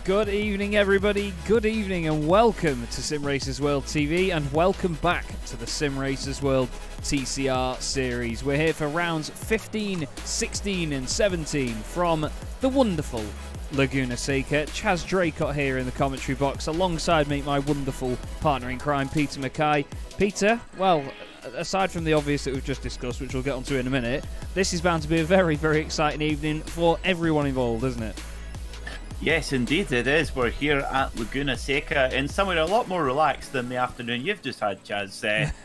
Good evening, everybody. Good evening, and welcome to Simracersworld TV, and welcome back to the Simracersworld TCR Series. We're here for rounds 15, 16, and 17 from the wonderful Laguna Seca. Chaz Draycott here in the commentary box, alongside me, my wonderful partner in crime, Peter MacKay. Peter, well, aside from the obvious that we've just discussed, which we'll get onto in a minute, this is bound to be a very, very exciting evening for everyone involved, isn't it? Yes, indeed it is. We're here at Laguna Seca in somewhere a lot more relaxed than the afternoon you've just had, Chaz.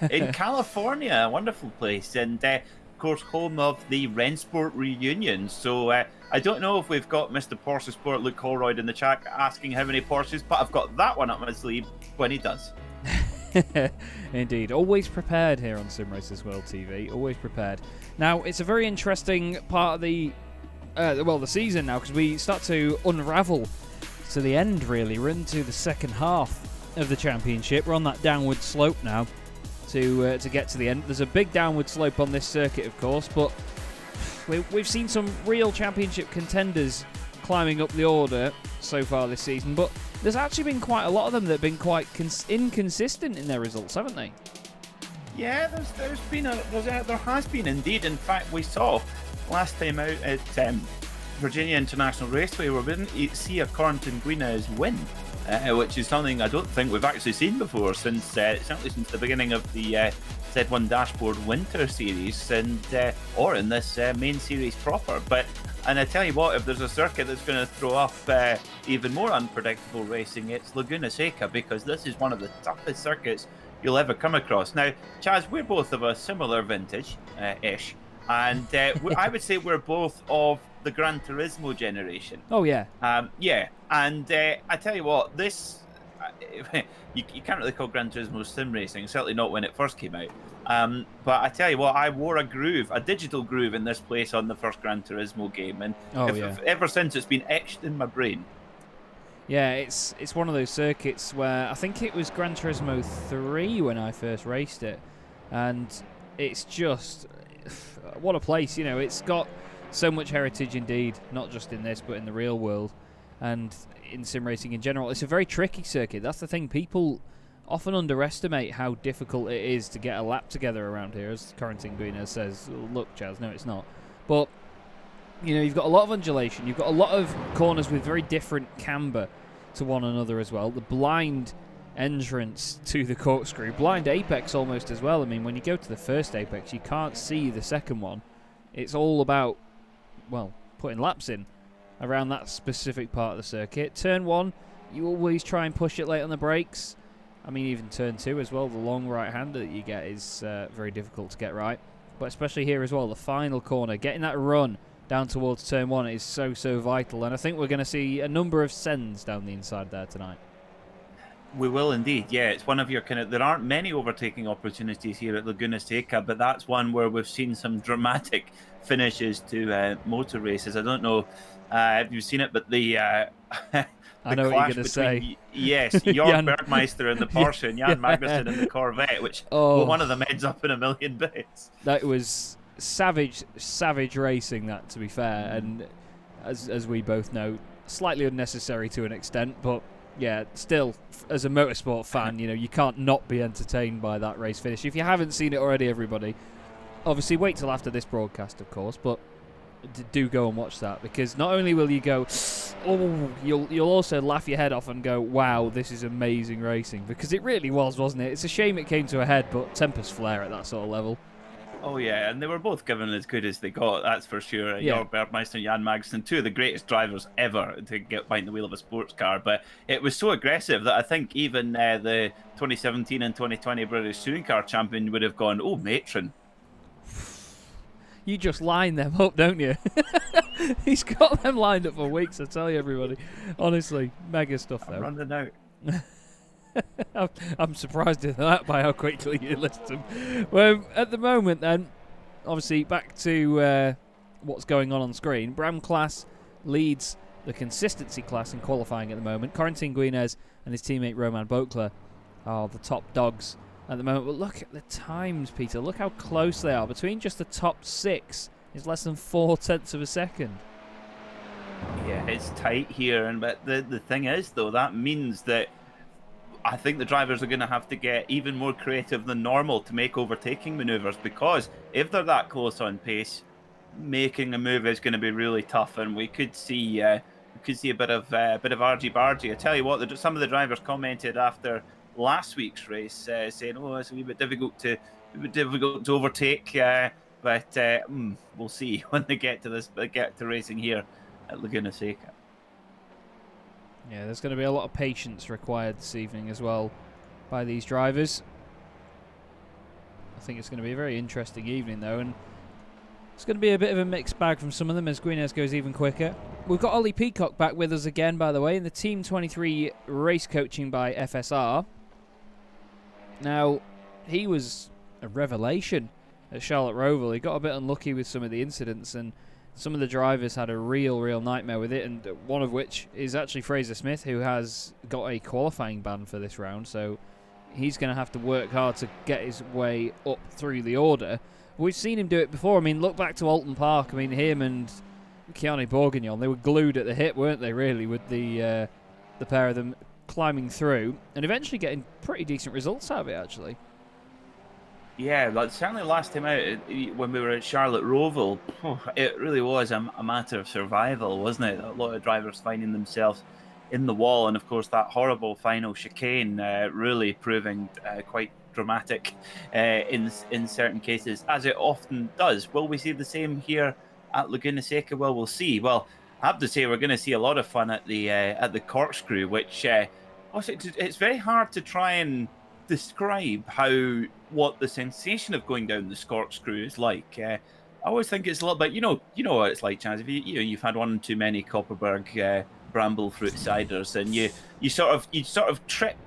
In California, a wonderful place, and of course home of the Rensport reunion. So I don't know if we've got Mr. Porsche Sport Luke Holroyd in the chat asking how many Porsches, but I've got that one up my sleeve when he does. Indeed, always prepared here on Simracersworld TV, always prepared. Now, it's a very interesting part of the season now, because we start to unravel to the end, really. We're into the second half of the championship. We're on that downward slope now to get to the end. There's a big downward slope on this circuit, of course, but we've seen some real championship contenders climbing up the order so far this season, but there's actually been quite a lot of them that have been quite inconsistent in their results, haven't they? Yeah, there has been indeed. In fact, we saw last time out at Virginia International Raceway, we didn't see a Corrington Guinness win, which is something I don't think we've actually seen before certainly since the beginning of the Z1 Dashboard Winter Series, and or in this main series proper. And I tell you what, if there's a circuit that's going to throw up even more unpredictable racing, it's Laguna Seca, because this is one of the toughest circuits you'll ever come across. Now, Chaz, we're both of a similar vintage-ish. And I would say we're both of the Gran Turismo generation. Oh, yeah. Yeah. And I tell you what, this... you can't really call Gran Turismo sim racing, certainly not when it first came out. But I tell you what, I wore a digital groove in this place on the first Gran Turismo game. And ever since, it's been etched in my brain. Yeah, it's one of those circuits where I think it was Gran Turismo 3 when I first raced it. And it's just... what a place, you know. It's got so much heritage indeed, not just in this but in the real world and in sim racing in general. It's a very tricky circuit. That's the thing. People often underestimate how difficult it is to get a lap together around here, as Corrington Guinness says. Look, Chaz, no, it's not. But you know, you've got a lot of undulation, you've got a lot of corners with very different camber to one another as well. The blind entrance to the corkscrew, blind apex almost as well. I mean, when you go to the first apex, you can't see the second one. It's all about, well, putting laps in around that specific part of the circuit. Turn 1, you always try and push it late on the brakes. I mean, even turn 2 as well, the long right-hander that you get is very difficult to get right. But especially here as well, the final corner, getting that run down towards turn 1 is so vital. And I think we're going to see a number of sends down the inside there tonight. We will indeed, yeah. It's one of your there aren't many overtaking opportunities here at Laguna Seca, but that's one where we've seen some dramatic finishes to motor races. I don't know if you've seen it, but the I know what you're going to say. Yes, Jörg Bergmeister in the Porsche and Jan Magnussen in the Corvette, which one of them ends up in a million bits. That was savage racing, that, to be fair, and as we both know, slightly unnecessary to an extent, but yeah, still, as a motorsport fan, you know, you can't not be entertained by that race finish. If you haven't seen it already, everybody, obviously wait till after this broadcast, of course, but do go and watch that, because not only will you go, oh, you'll also laugh your head off and go, wow, this is amazing racing, because it really was, wasn't it? It's a shame it came to a head, but tempers flare at that sort of level. Oh, yeah, and they were both given as good as they got, that's for sure. Yeah. Jörg Bergmeister and Jan Magnussen, two of the greatest drivers ever to get behind the wheel of a sports car. But it was so aggressive that I think even the 2017 and 2020 British Touring Car champion would have gone, oh, matron. You just line them up, don't you? He's got them lined up for weeks, I tell you, everybody. Honestly, mega stuff, though. I'm running out. I'm surprised at that by how quickly you list them. Well, at the moment, then, obviously, back to what's going on screen. Bram class leads the consistency class in qualifying at the moment. Corrington Guinness and his teammate Roman Bokler are the top dogs at the moment. But look at the times, Peter. Look how close they are. Between just the top 6 is less than 0.4 of a second. Yeah, is tight here, but the thing is, though, that means that I think the drivers are going to have to get even more creative than normal to make overtaking maneuvers, because if they're that close on pace, making a move is going to be really tough, and we could see a bit of argy-bargy. I tell you what, some of the drivers commented after last week's race saying, "Oh, it's a wee bit difficult to overtake," but we'll see when they get to racing here at Laguna Seca. Yeah, there's going to be a lot of patience required this evening as well by these drivers. I think it's going to be a very interesting evening, though, and it's going to be a bit of a mixed bag from some of them as Guinness goes even quicker. We've got Ollie Peacock back with us again, by the way, in the Team 23 race coaching by FSR. Now, he was a revelation at Charlotte Roval. He got a bit unlucky with some of the incidents, and some of the drivers had a real nightmare with it, and one of which is actually Fraser Smith, who has got a qualifying ban for this round, so he's going to have to work hard to get his way up through the order. We've seen him do it before. I mean, look back to Alton Park. I mean, him and Keanu Bourguignon, they were glued at the hip, weren't they, really, with the pair of them climbing through and eventually getting pretty decent results out of it, actually. Yeah, but certainly last time out, when we were at Charlotte Roval, it really was a matter of survival, wasn't it? A lot of drivers finding themselves in the wall, and of course that horrible final chicane really proving quite dramatic in certain cases, as it often does. Will we see the same here at Laguna Seca? Well, we'll see. Well, I have to say we're going to see a lot of fun at the Corkscrew, which it's very hard to try and describe what the sensation of going down the Corkscrew is like. I always think it's a little bit, you know what it's like, Chaz. If you've had one too many Copperberg bramble fruit ciders, and you sort of trip.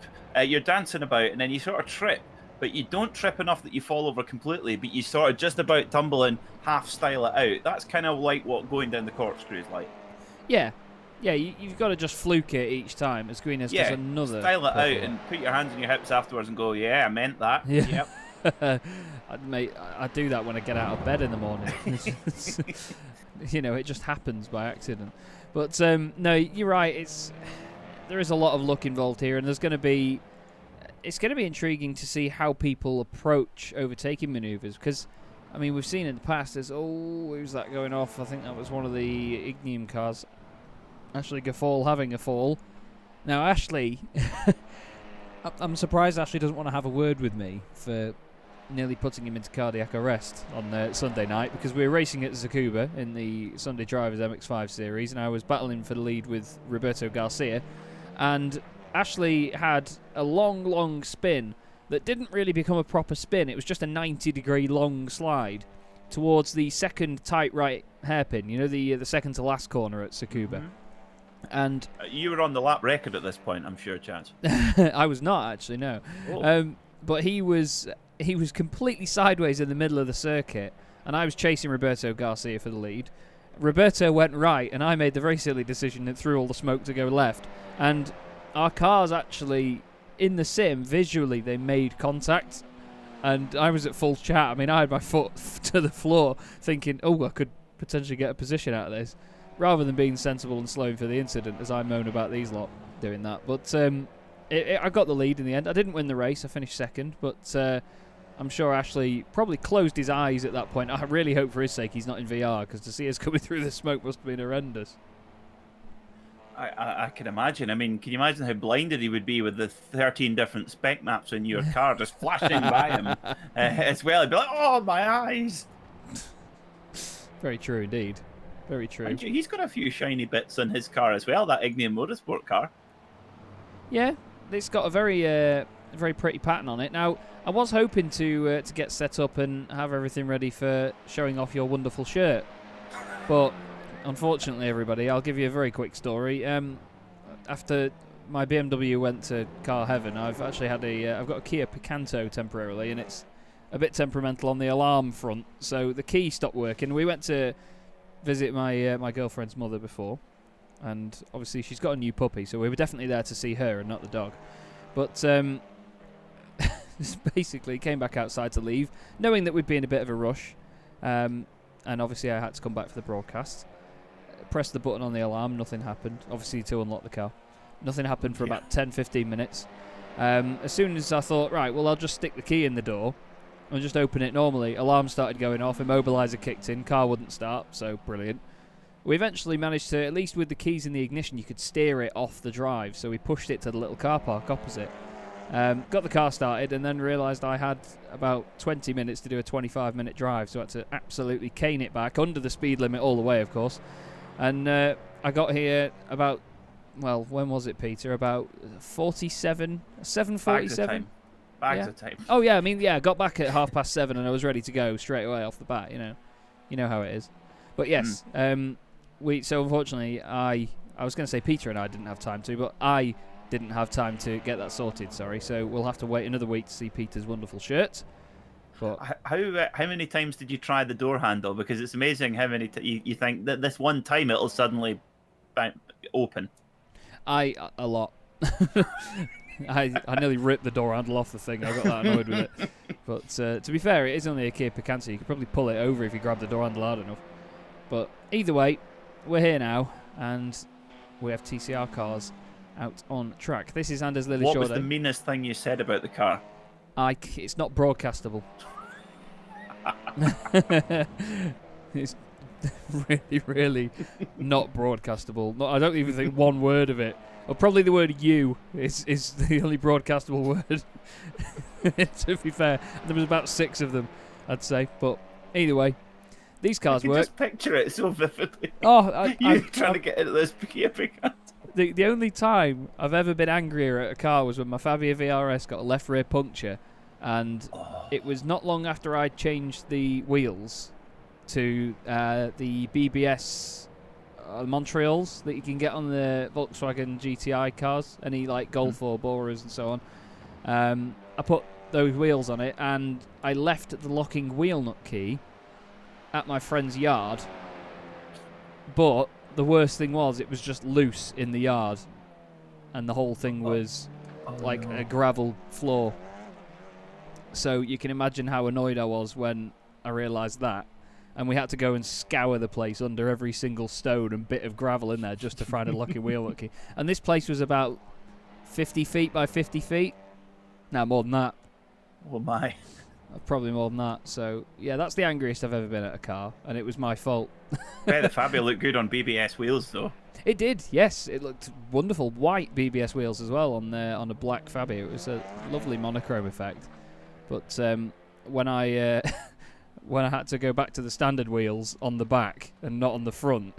You're dancing about, and then you sort of trip, but you don't trip enough that you fall over completely, but you sort of just about tumble and half style it out. That's kind of like what going down the Corkscrew is like. Yeah, you've got to just fluke it each time. As Green does another. Style it out and put your hands on your hips afterwards and go, yeah, I meant that. Yeah. Yep. Mate, I do that when I get out of bed in the morning. It just happens by accident. But no, you're right. There is a lot of luck involved here, and it's going to be intriguing to see how people approach overtaking manoeuvres, because I mean, we've seen in the past who's that going off? I think that was one of the Ignium cars. Ashley Gaffall having a fall. Now, Ashley, I'm surprised Ashley doesn't want to have a word with me for nearly putting him into cardiac arrest on Sunday night, because we were racing at Tsukuba in the Sunday Drivers MX5 series, and I was battling for the lead with Roberto Garcia, and Ashley had a long spin that didn't really become a proper spin. It was just a 90-degree long slide towards the second tight right hairpin, the second to last corner at Tsukuba. Mm-hmm. And you were on the lap record at this point, I'm sure, Chaz. I was not, actually, no. But he was completely sideways in the middle of the circuit, and I was chasing Roberto Garcia for the lead. Roberto went right, and I made the very silly decision and threw all the smoke to go left. And our cars actually, in the sim, visually, they made contact, and I was at full chat. I mean, I had my foot to the floor thinking, I could potentially get a position out of this, rather than being sensible and slowing for the incident, as I moan about these lot doing that. But I got the lead in the end. I didn't win the race. I finished second, but I'm sure Ashley probably closed his eyes at that point. I really hope for his sake he's not in VR, because to see us coming through the smoke must have been horrendous. I can imagine. I mean, can you imagine how blinded he would be with the 13 different spec maps in your car just flashing by him as well? He'd be like, oh, my eyes. Very true indeed. Very true. And he's got a few shiny bits in his car as well, that Ignium Motorsport car. Yeah, it's got a very pretty pattern on it. Now, I was hoping to get set up and have everything ready for showing off your wonderful shirt, but unfortunately, everybody, I'll give you a very quick story. After my BMW went to car heaven, I've actually had I've got a Kia Picanto temporarily, and it's a bit temperamental on the alarm front, so the key stopped working. We went to visit my girlfriend's mother before, and obviously she's got a new puppy, so we were definitely there to see her and not the dog. But basically came back outside to leave, knowing that we'd be in a bit of a rush, and obviously I had to come back for the broadcast. pressed the button on the alarm. Nothing happened. Obviously, to unlock the car. Nothing happened for about 10-15 minutes. As soon as I thought, right, well, I'll just stick the key in the door and just open it normally, alarm started going off, immobiliser kicked in, car wouldn't start, so brilliant. We eventually managed to, at least with the keys in the ignition, you could steer it off the drive, so we pushed it to the little car park opposite. Got the car started and then realised I had about 20 minutes to do a 25-minute drive, so I had to absolutely cane it back, under the speed limit all the way, of course. And I got here about, well, when was it, Peter? About 7:47? Bags of time. Oh, yeah, I mean, yeah, I got back at 7:30 and I was ready to go straight away off the bat, you know. You know how it is. But yes, so unfortunately, I was going to say Peter and I didn't have time to, but I didn't have time to get that sorted, sorry. So we'll have to wait another week to see Peter's wonderful shirt. But how many times did you try the door handle? Because it's amazing how many you think that this one time it'll suddenly open. A lot. I nearly ripped the door handle off the thing. I got that annoyed with it. But to be fair, it is only a Kia Picanto. You could probably pull it over if you grab the door handle hard enough. But either way, we're here now, and we have TCR cars out on track. This is Anders Lily. What was the meanest thing you said about the car? It's not broadcastable. It's really, really not broadcastable. I don't even think one word of it. Well, probably the word "you" is the only broadcastable word. To be fair, there was about 6 of them, I'd say. But either way, these cars work. Just picture it so vividly. Oh, I'm trying to get into this Kia Picanto. The only time I've ever been angrier at a car was when my Fabia VRS got a left rear puncture, and it was not long after I changed the wheels to the BBS Montreals that you can get on the Volkswagen GTI cars, any like Golf or Borers and so on. I put those wheels on it, and I left the locking wheel nut key at my friend's yard, but the worst thing was it was just loose in the yard, and the whole thing was like a gravel floor. So you can imagine how annoyed I was when I realised that, and we had to go and scour the place under every single stone and bit of gravel in there just to find a locking wheel nut key. And this place was about 50 feet by 50 feet. No, more than that. Oh my. Probably more than that. So, yeah, that's the angriest I've ever been at a car, and it was my fault. Yeah, the Fabia looked good on BBS wheels, though. It did, yes. It looked wonderful. White BBS wheels as well on a black Fabia. It was a lovely monochrome effect. But when I when I had to go back to the standard wheels on the back and not on the front,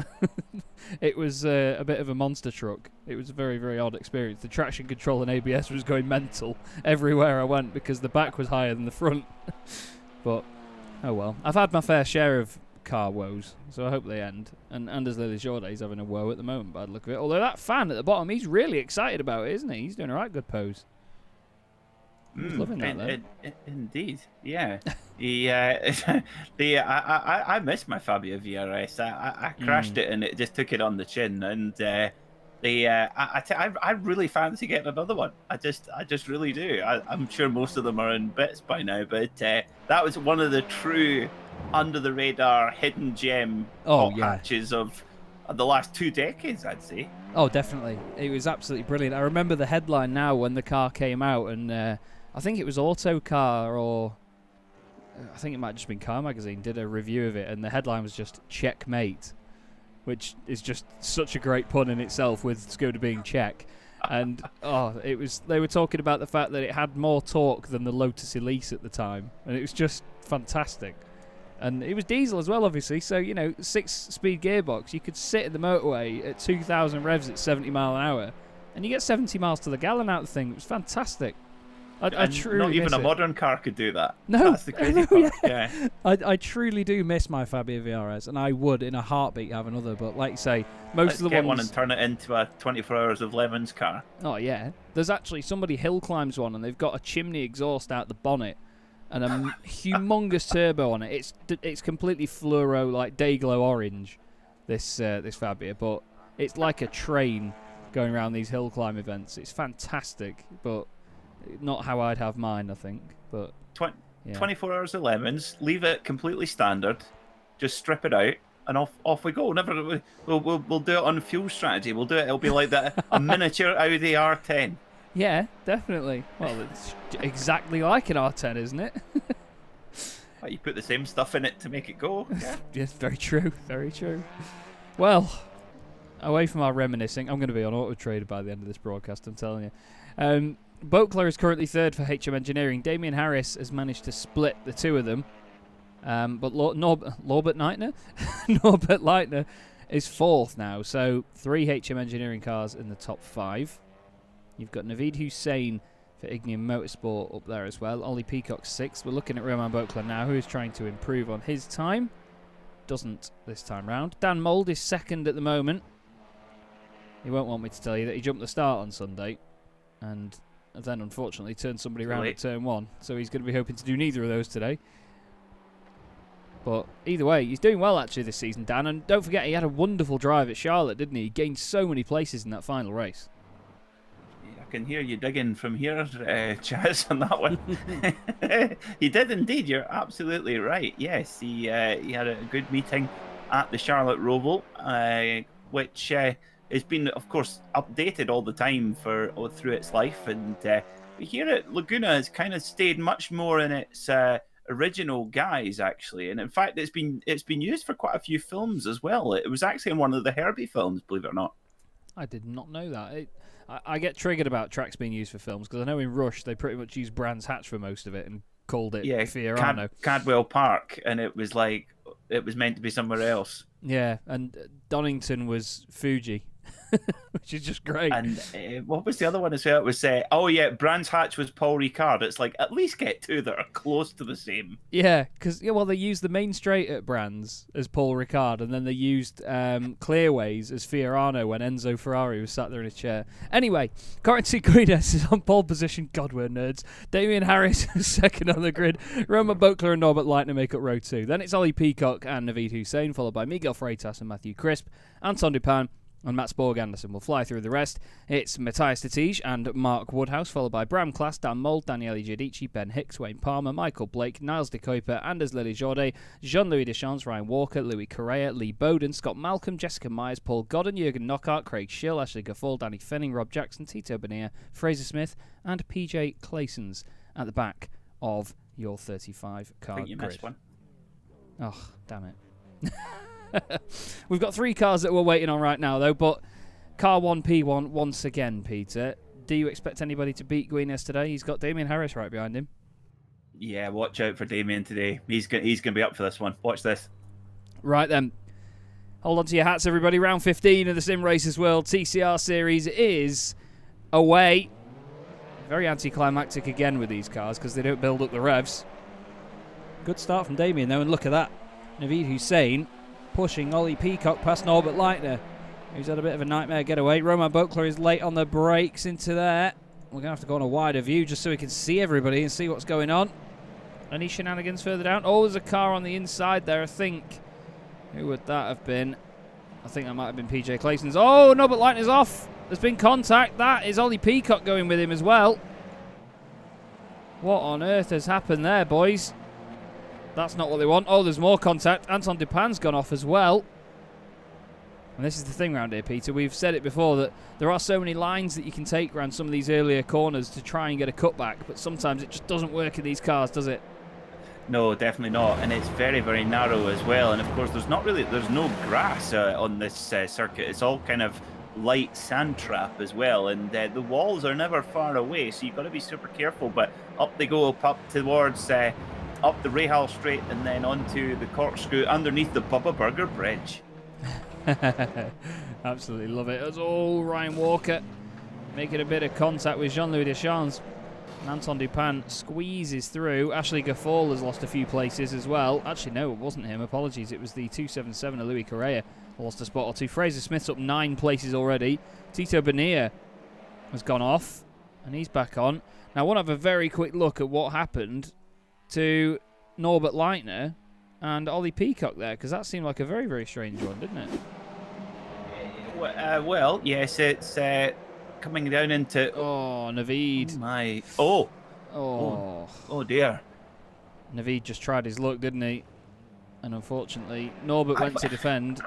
it was a bit of a monster truck. It was a very, very odd experience. The traction control and ABS was going mental everywhere I went because the back was higher than the front. But, oh well. I've had my fair share of car woes, so I hope they end. And Anders Lily Shortay's having a woe at the moment, by the look of it. Although that fan at the bottom, he's really excited about it, isn't he? He's doing a right good pose. He's loving that, though. Indeed, yeah. I miss my Fabia VRS. I crashed it and it just took it on the chin. And I really fancy getting another one. I just really do. I'm sure most of them are in bits by now, but that was one of the true under the radar hidden gem hatches of the last 2 decades, I'd say. Oh, definitely. It was absolutely brilliant. I remember the headline now when the car came out, and I think it was Autocar, or I think it might have just been Car Magazine, did a review of it, and the headline was just "Checkmate," which is just such a great pun in itself, with Skoda being Czech. And they were talking about the fact that it had more torque than the Lotus Elise at the time, and it was just fantastic. And it was diesel as well, obviously, so, 6-speed gearbox. You could sit in the motorway at 2,000 revs at 70 mile an hour, and you get 70 miles to the gallon out of the thing. It was fantastic. I truly not even miss a it. modern car could do that. No, that's the crazy part. Yeah. I truly do miss my Fabia VRS, and I would in a heartbeat have another. But like you say, most of the get ones. One and turn it into a 24 Hours of Le Mans car. Oh yeah, there's actually somebody hill climbs one, and they've got a chimney exhaust out the bonnet and a humongous turbo on it. It's completely fluoro, like day glow orange. This Fabia, but it's like a train going around these hill climb events. It's fantastic, but not how I'd have mine, I think. But 24 Hours of Le Mans, leave it completely standard, just strip it out, and off we go. Never, we'll do it on fuel strategy. We'll do it. It'll be like that, a miniature Audi R10. Yeah, definitely. Well, it's exactly like an R10, isn't it? Well, you put the same stuff in it to make it go. Yeah. Yes, very true. Very true. Well, away from our reminiscing, I'm going to be on Auto Trader by the end of this broadcast, I'm telling you. Boakler is currently third for HM Engineering. Damien Harris has managed to split the two of them. But Norbert Leitner? Norbert Leitner is fourth now. So 3 HM Engineering cars in the top 5. You've got Naveed Hussain for Ignium Motorsport up there as well. Ollie Peacock 6th. We're looking at Roman Boakler now, who is trying to improve on his time. Doesn't this time round. Dan Mould is 2nd at the moment. He won't want me to tell you that he jumped the start on Sunday and then unfortunately turned somebody around at turn 1. So he's going to be hoping to do neither of those today. But either way, he's doing well actually this season, Dan. And don't forget, he had a wonderful drive at Charlotte, didn't he? He gained so many places in that final race. I can hear you digging from here, Chaz, on that one. He did indeed. You're absolutely right. Yes, he had a good meeting at the Charlotte Roval, which has been, of course, updated all the time through its life. And here at Laguna has kind of stayed much more in its original guise, actually. And in fact, it's been used for quite a few films as well. It was actually in one of the Herbie films, believe it or not. I did not know that. I get triggered about tracks being used for films because I know in Rush they pretty much used Brands Hatch for most of it and called it Fiorano. Cadwell Park, and it was like it was meant to be somewhere else. Yeah, and Donington was Fuji, which is just great. And what was the other one as well? It was Brands Hatch was Paul Ricard. It's like, at least get two that are close to the same. Yeah, because they used the main straight at Brands as Paul Ricard, and then they used Clearways as Fiorano when Enzo Ferrari was sat there in his chair. Anyway, Corentin Guides is on pole position. God, we're nerds. Damien Harris is 2nd on the grid. Roman Boakler and Norbert Leitner make up row 2. Then it's Ollie Peacock and Naveed Hussain, followed by Miguel Freitas and Matthew Crisp. Anton Dupin and Matt Sporg Anderson will fly through the rest. It's Matthias Tatij and Mark Woodhouse, followed by Bram Klaas, Dan Mould, Daniele Giudici, Ben Hicks, Wayne Palmer, Michael Blake, Niles de Kuiper, Anders Lily Jordet, Jean-Louis Deschamps, Ryan Walker, Louis Correa, Lee Bowden, Scott Malcolm, Jessica Myers, Paul Godden, Jurgen Knockhart, Craig Schill, Ashley Gaffal, Danny Fenning, Rob Jackson, Tito Bonilla, Fraser Smith, and PJ Claysons at the back of your 35 card I think you grid. missed one. Oh, damn it. We've got 3 cars that we're waiting on right now, though, but car 1P1 once again, Peter. Do you expect anybody to beat Guinness today? He's got Damien Harris right behind him. Yeah, watch out for Damien today. He's gonna be up for this one. Watch this. Right then. Hold on to your hats, everybody. Round 15 of the Simracersworld TCR Series is away. Very anticlimactic again with these cars because they don't build up the revs. Good start from Damien, though, and look at that. Naveed Hussain pushing Ollie Peacock past Norbert Leitner, who's had a bit of a nightmare getaway. Roman Boakler is late on the brakes into there. We're going to have to go on a wider view just so we can see everybody and see what's going on. Any shenanigans further down? Oh, there's a car on the inside there, I think. Who would that have been? I think that might have been PJ Clayson's. Oh, Norbert Leitner's off. There's been contact. That is Ollie Peacock going with him as well. What on earth has happened there, boys? That's not what they want. Oh, there's more contact. Anton Dupin's gone off as well. And this is the thing around here, Peter. We've said it before that there are so many lines that you can take around some of these earlier corners to try and get a cutback, but sometimes it just doesn't work in these cars, does it? No, definitely not. And it's very, very narrow as well. And of course, there's no grass on this circuit. It's all kind of light sand trap as well. And the walls are never far away, so you've got to be super careful. But up they go, up towards up the Rahal Straight and then onto the Corkscrew underneath the Bubba Burger Bridge. Absolutely love it. That's all Ryan Walker making a bit of contact with Jean-Louis Deschamps. And Anton Dupin squeezes through. Ashley Gaffal has lost a few places as well. Actually, no, it wasn't him. Apologies. It was the 277 of Louis Correa. Lost a spot or two. Fraser Smith's up 9 places already. Tito Bonilla has gone off, and he's back on. Now, I want to have a very quick look at what happened to Norbert Leitner and Ollie Peacock there, because that seemed like a very, very strange one, didn't it? Well, yes, it's coming down into... Oh, Naveed. Oh, my... Oh, dear. Naveed just tried his luck, didn't he? And unfortunately, Norbert went to defend.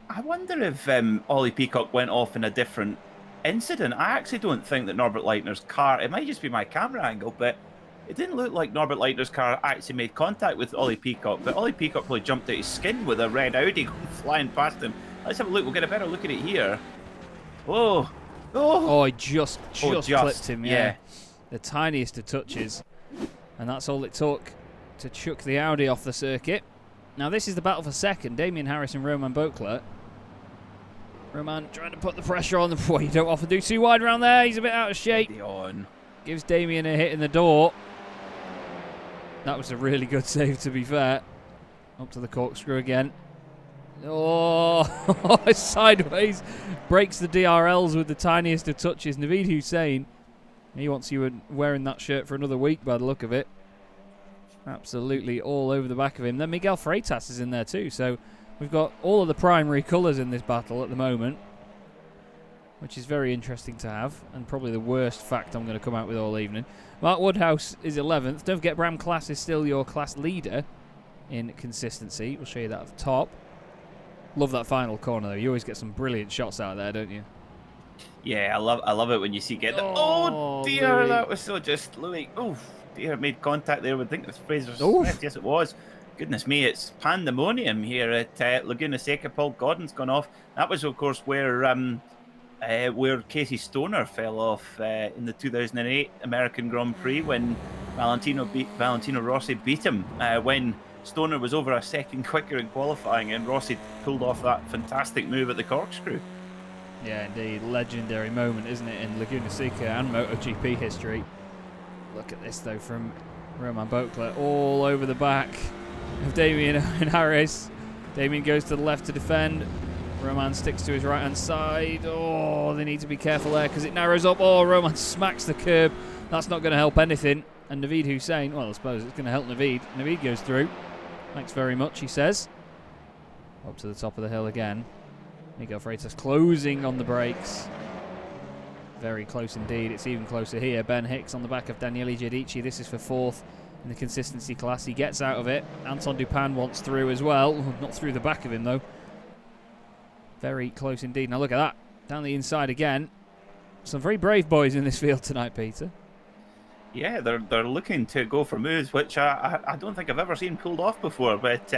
I wonder if Ollie Peacock went off in a different incident. I actually don't think that Norbert Leitner's car, it might just be my camera angle, but it didn't look like Norbert Leitner's car actually made contact with Ollie Peacock. But Ollie Peacock probably jumped out his skin with a red Audi going flying past him. Let's have a look. We'll get a better look at it here. Oh. Oh, I just clipped him, yeah. The tiniest of touches. And that's all it took to chuck the Audi off the circuit. Now, this is the battle for second. Damien Harris and Roman Beauclerc. Roman trying to put the pressure on. Boy, you don't often do too wide around there. He's a bit out of shape. Gives Damien a hit in the door. That was a really good save, to be fair. Up to the corkscrew again. Oh, sideways. Breaks the DRLs with the tiniest of touches. Naveed Hussain, he wants you wearing that shirt for another week by the look of it. Absolutely all over the back of him. Then Miguel Freitas is in there too. So we've got all of the primary colours in this battle at the moment, which is very interesting to have, and probably the worst fact I'm going to come out with all evening. Mark Woodhouse is 11th. Don't forget, Bram Class is still your class leader in consistency. We'll show you that at the top. Love that final corner, though. You always get some brilliant shots out there, don't you? Yeah, I love it when you see get the... Oh, dear, Louis. That was so just... Louis, oh, dear, made contact there. I think it was Fraser Smith. Yes, it was. Goodness me, it's pandemonium here at Laguna Seca. Paul Godden's gone off. That was, of course, where Casey Stoner fell off in the 2008 American Grand Prix when Valentino Rossi beat him when Stoner was over a second quicker in qualifying, and Rossi pulled off that fantastic move at the corkscrew. Yeah, indeed. Legendary moment, isn't it, in Laguna Seca and MotoGP history. Look at this, though, from Roman Beauclerc all over the back of Damien and Harris. Damien goes to the left to defend. Roman sticks to his right-hand side. Oh, they need to be careful there because it narrows up. Oh, Roman smacks the curb. That's not going to help anything. And Naveed Hussain, well, I suppose it's going to help Naveed. Naveed goes through. Thanks very much, he says. Up to the top of the hill again. Miguel Freitas closing on the brakes. Very close indeed. It's even closer here. Ben Hicks on the back of Daniele Giudici. This is for fourth in the consistency class. He gets out of it. Anton Dupin wants through as well. Not through the back of him, though. Very close indeed. Now look at that. Down the inside again. Some very brave boys in this field tonight, Peter. Yeah, they're looking to go for moves, which I don't think I've ever seen pulled off before. But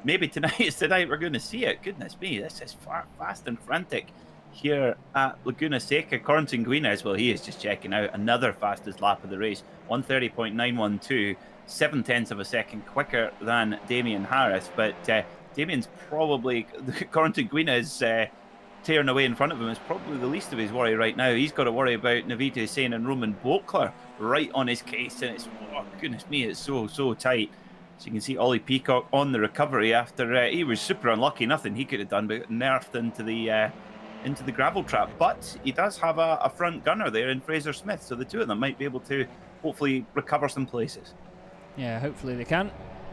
maybe tonight we're going to see it. Goodness me, this is fast and frantic here at Laguna Seca. Corentin Guinez, well, he is just checking out another fastest lap of the race. 1:30.912, 0.7 of a second quicker than Damien Harris. But Damien's probably, Corentin Guinez tearing away in front of him is probably the least of his worry right now. He's got to worry about Naveed Hussain and Roman Beauclerc right on his case, and it's, oh, goodness me, it's so tight. So you can see Ollie Peacock on the recovery after he was super unlucky. Nothing he could have done but nerfed into the gravel trap. But he does have a front gunner there in Fraser Smith, so the two of them might be able to hopefully recover some places. Yeah, hopefully they can.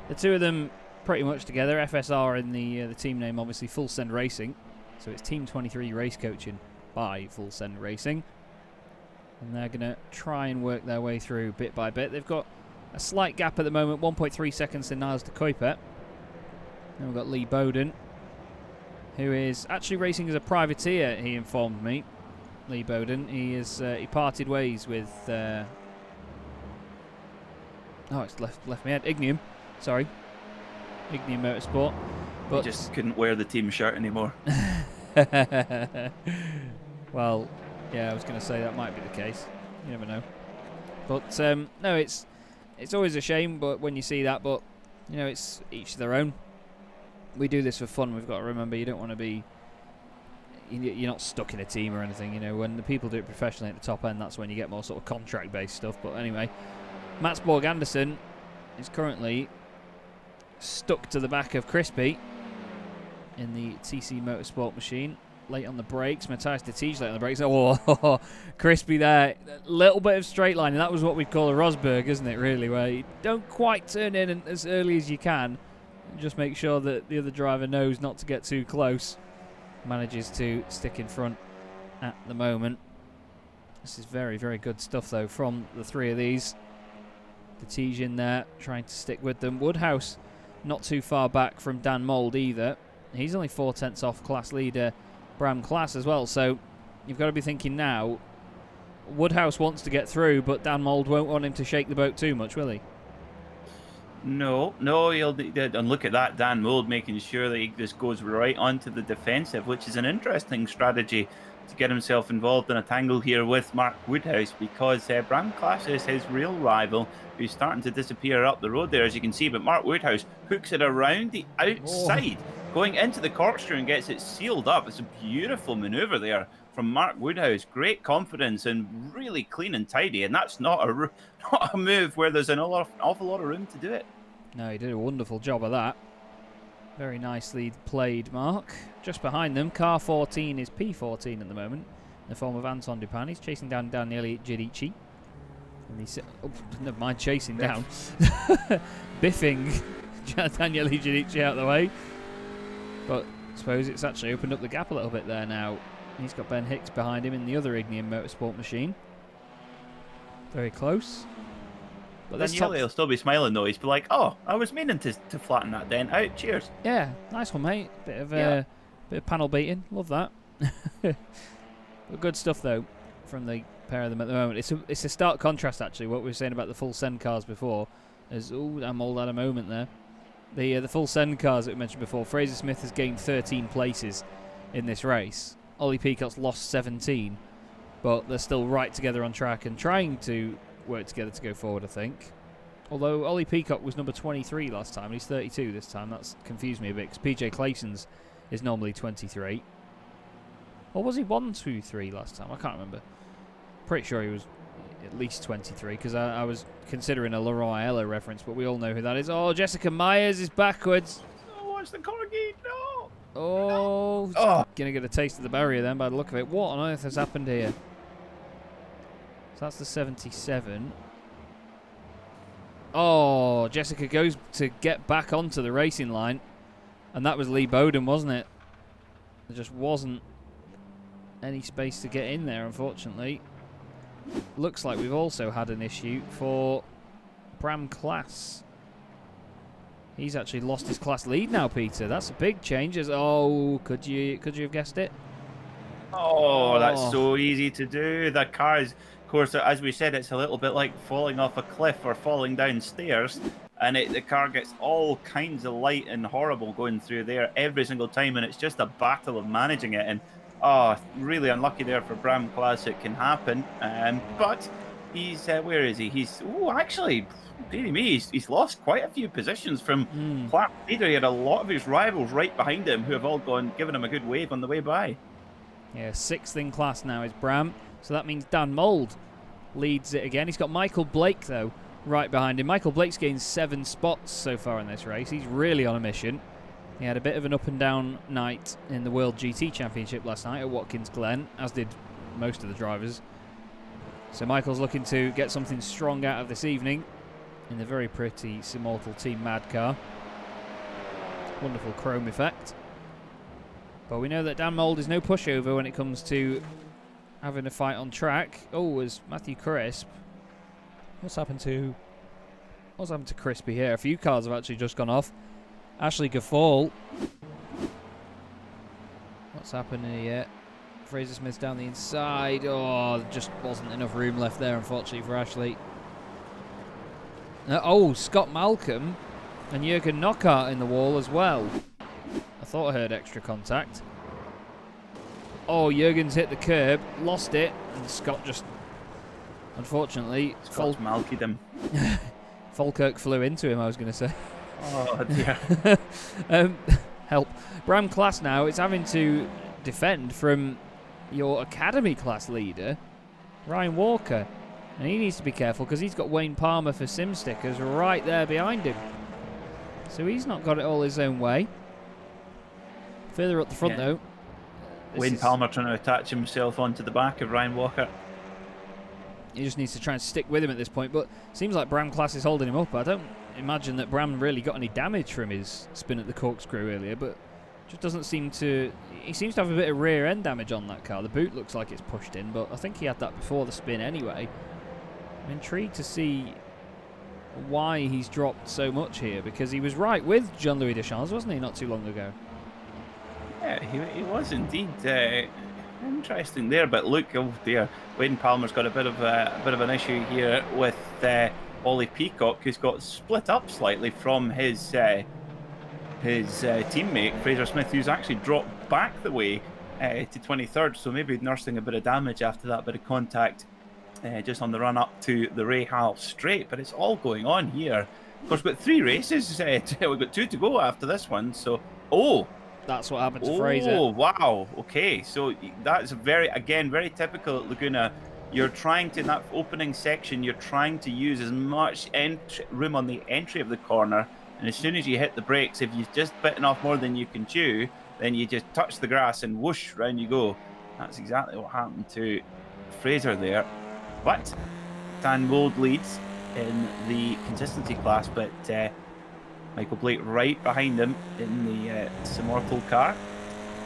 The two of them pretty much together. FSR in the team name, obviously Full Send Racing. So it's Team 23 race coaching by Full Send Racing. And they're going to try and work their way through bit by bit. They've got a slight gap at the moment, 1.3 seconds to Niles de Kuiper. Then we've got Lee Bowden, who is actually racing as a privateer, he informed me. Lee Bowden. He parted ways with... it's left me head. Ignium. Sorry. Ignium Motorsport. But he just couldn't wear the team shirt anymore. Well, yeah, I was going to say that might be the case. You never know. But no, it's always a shame. But when you see that, but you know, it's each their own. We do this for fun. We've got to remember you don't want to be. You're not stuck in a team or anything. You know, when the people do it professionally at the top end, that's when you get more sort of contract-based stuff. But anyway, Mats Borg Anderson is currently stuck to the back of Crispy in the TC Motorsport machine. Late on the brakes. Matthias de Tiege late on the brakes. Oh, Crispy there. A little bit of straight line, and that was what we'd call a Rosberg, isn't it, really? Where you don't quite turn in as early as you can. And just make sure that the other driver knows not to get too close. Manages to stick in front at the moment. This is very, very good stuff, though, from the three of these. De Tiege in there, trying to stick with them. Woodhouse not too far back from Dan Mould either. He's only 4/10 off class leader Bram Class as well. So you've got to be thinking now, Woodhouse wants to get through, but Dan Mould won't want him to shake the boat too much, will he? No, and look at that, Dan Mould making sure that he just goes right onto the defensive, which is an interesting strategy to get himself involved in a tangle here with Mark Woodhouse, because Bram Class is his real rival, who's starting to disappear up the road there, as you can see. But Mark Woodhouse hooks it around the outside, going into the corkscrew and gets it sealed up. It's a beautiful maneuver there from Mark Woodhouse. Great confidence and really clean and tidy. And that's not a move where there's an awful lot of room to do it. No, he did a wonderful job of that. Very nicely played, Mark. Just behind them, car 14 is P14 at the moment, in the form of Anton Dupin. He's chasing down Daniele Giudici. And he's, never mind chasing down. Biffing Daniele Giudici out of the way. But I suppose it's actually opened up the gap a little bit there now. He's got Ben Hicks behind him in the other Ignium Motorsport machine. Very close. But Daniele will still be smiling though. He's be like, "Oh, I was meaning to flatten that dent out. Cheers." Yeah, nice one, mate. Bit of panel beating. Love that. But good stuff though from the pair of them at the moment. It's a stark contrast actually. What we were saying about the full send cars before. I'm all at a moment there. The full send cars that we mentioned before. Fraser Smith has gained 13 places in this race. Ollie Peacock's lost 17, but they're still right together on track and trying to work together to go forward, I think. Although Ollie Peacock was number 23 last time, and he's 32 this time. That's confused me a bit, because PJ Clayson's is normally 23. Or was he 1, 2, 3 last time? I can't remember. Pretty sure he was at least 23, because I was considering a Leroy Ella reference, but we all know who that is. Oh, Jessica Myers is backwards. Oh, it's the corgi, no! Oh, gonna get a taste of the barrier then by the look of it. What on earth has happened here? So that's the 77. Oh, Jessica goes to get back onto the racing line, and that was Lee Bowden, wasn't it? There just wasn't any space to get in there, unfortunately. Looks like we've also had an issue for Bram Class. He's actually lost his class lead now, Peter. That's a big change. Oh, could you have guessed it? Oh, that's so easy to do. The car is, of course, as we said, it's a little bit like falling off a cliff or falling down stairs, and the car gets all kinds of light and horrible going through there every single time, and it's just a battle of managing it. And really unlucky there for Bram Class. It can happen, but he's where is he? He's actually, dearie me, he's lost quite a few positions from class leader. He had a lot of his rivals right behind him who have all given him a good wave on the way by. Yeah, 6th in class now is Bram, so that means Dan Mould leads it again. He's got Michael Blake though right behind him. Michael Blake's gained 7 spots so far in this race. He's really on a mission. He had a bit of an up and down night in the World GT Championship last night at Watkins Glen, as did most of the drivers. So Michael's looking to get something strong out of this evening in the very pretty Simortal Team Mad car. Wonderful chrome effect. But we know that Dan Mould is no pushover when it comes to having a fight on track. Oh, as Matthew Crisp. What's happened to Crispy here? A few cars have actually just gone off. Ashley Gaffall. What's happening here? Fraser Smith's down the inside. Oh, there just wasn't enough room left there, unfortunately, for Ashley. Scott Malcolm and Jürgen Knockhart in the wall as well. I thought I heard extra contact. Oh, Jürgen's hit the curb, lost it, and Scott just, unfortunately, Malkied him. Falkirk flew into him, I was going to say. Oh, dear. Help. Bram Class now is having to defend from your academy class leader, Ryan Walker. And he needs to be careful because he's got Wayne Palmer for Sim Stickers right there behind him. So he's not got it all his own way. Further up the front, though. Wayne Palmer trying to attach himself onto the back of Ryan Walker. He just needs to try and stick with him at this point. But it seems like Bram Class is holding him up. I don't imagine that Bram really got any damage from his spin at the corkscrew earlier, but just doesn't seem to. He seems to have a bit of rear end damage on that car. The boot looks like it's pushed in, but I think he had that before the spin anyway. I'm intrigued to see why he's dropped so much here, because he was right with Jean-Louis Deschamps, wasn't he, not too long ago? Yeah, he was indeed. Interesting there, but look, oh dear, Wayne Palmer's got a bit of an issue here with Ollie Peacock, who's got split up slightly from his teammate Fraser Smith, who's actually dropped back the way to 23rd, so maybe nursing a bit of damage after that bit of contact just on the run up to the Rahal Straight. But it's all going on here. Of course, we've got 3 races. We've got 2 to go after this one. So, that's what happened to Fraser. Oh, wow. Okay, so that's very typical at Laguna. You're trying to, in that opening section, you're trying to use as much room on the entry of the corner. And as soon as you hit the brakes, if you've just bitten off more than you can chew, then you just touch the grass and whoosh, round you go. That's exactly what happened to Fraser there. But Dan Mould leads in the consistency class, but Michael Blake right behind him in the Simracersworld car.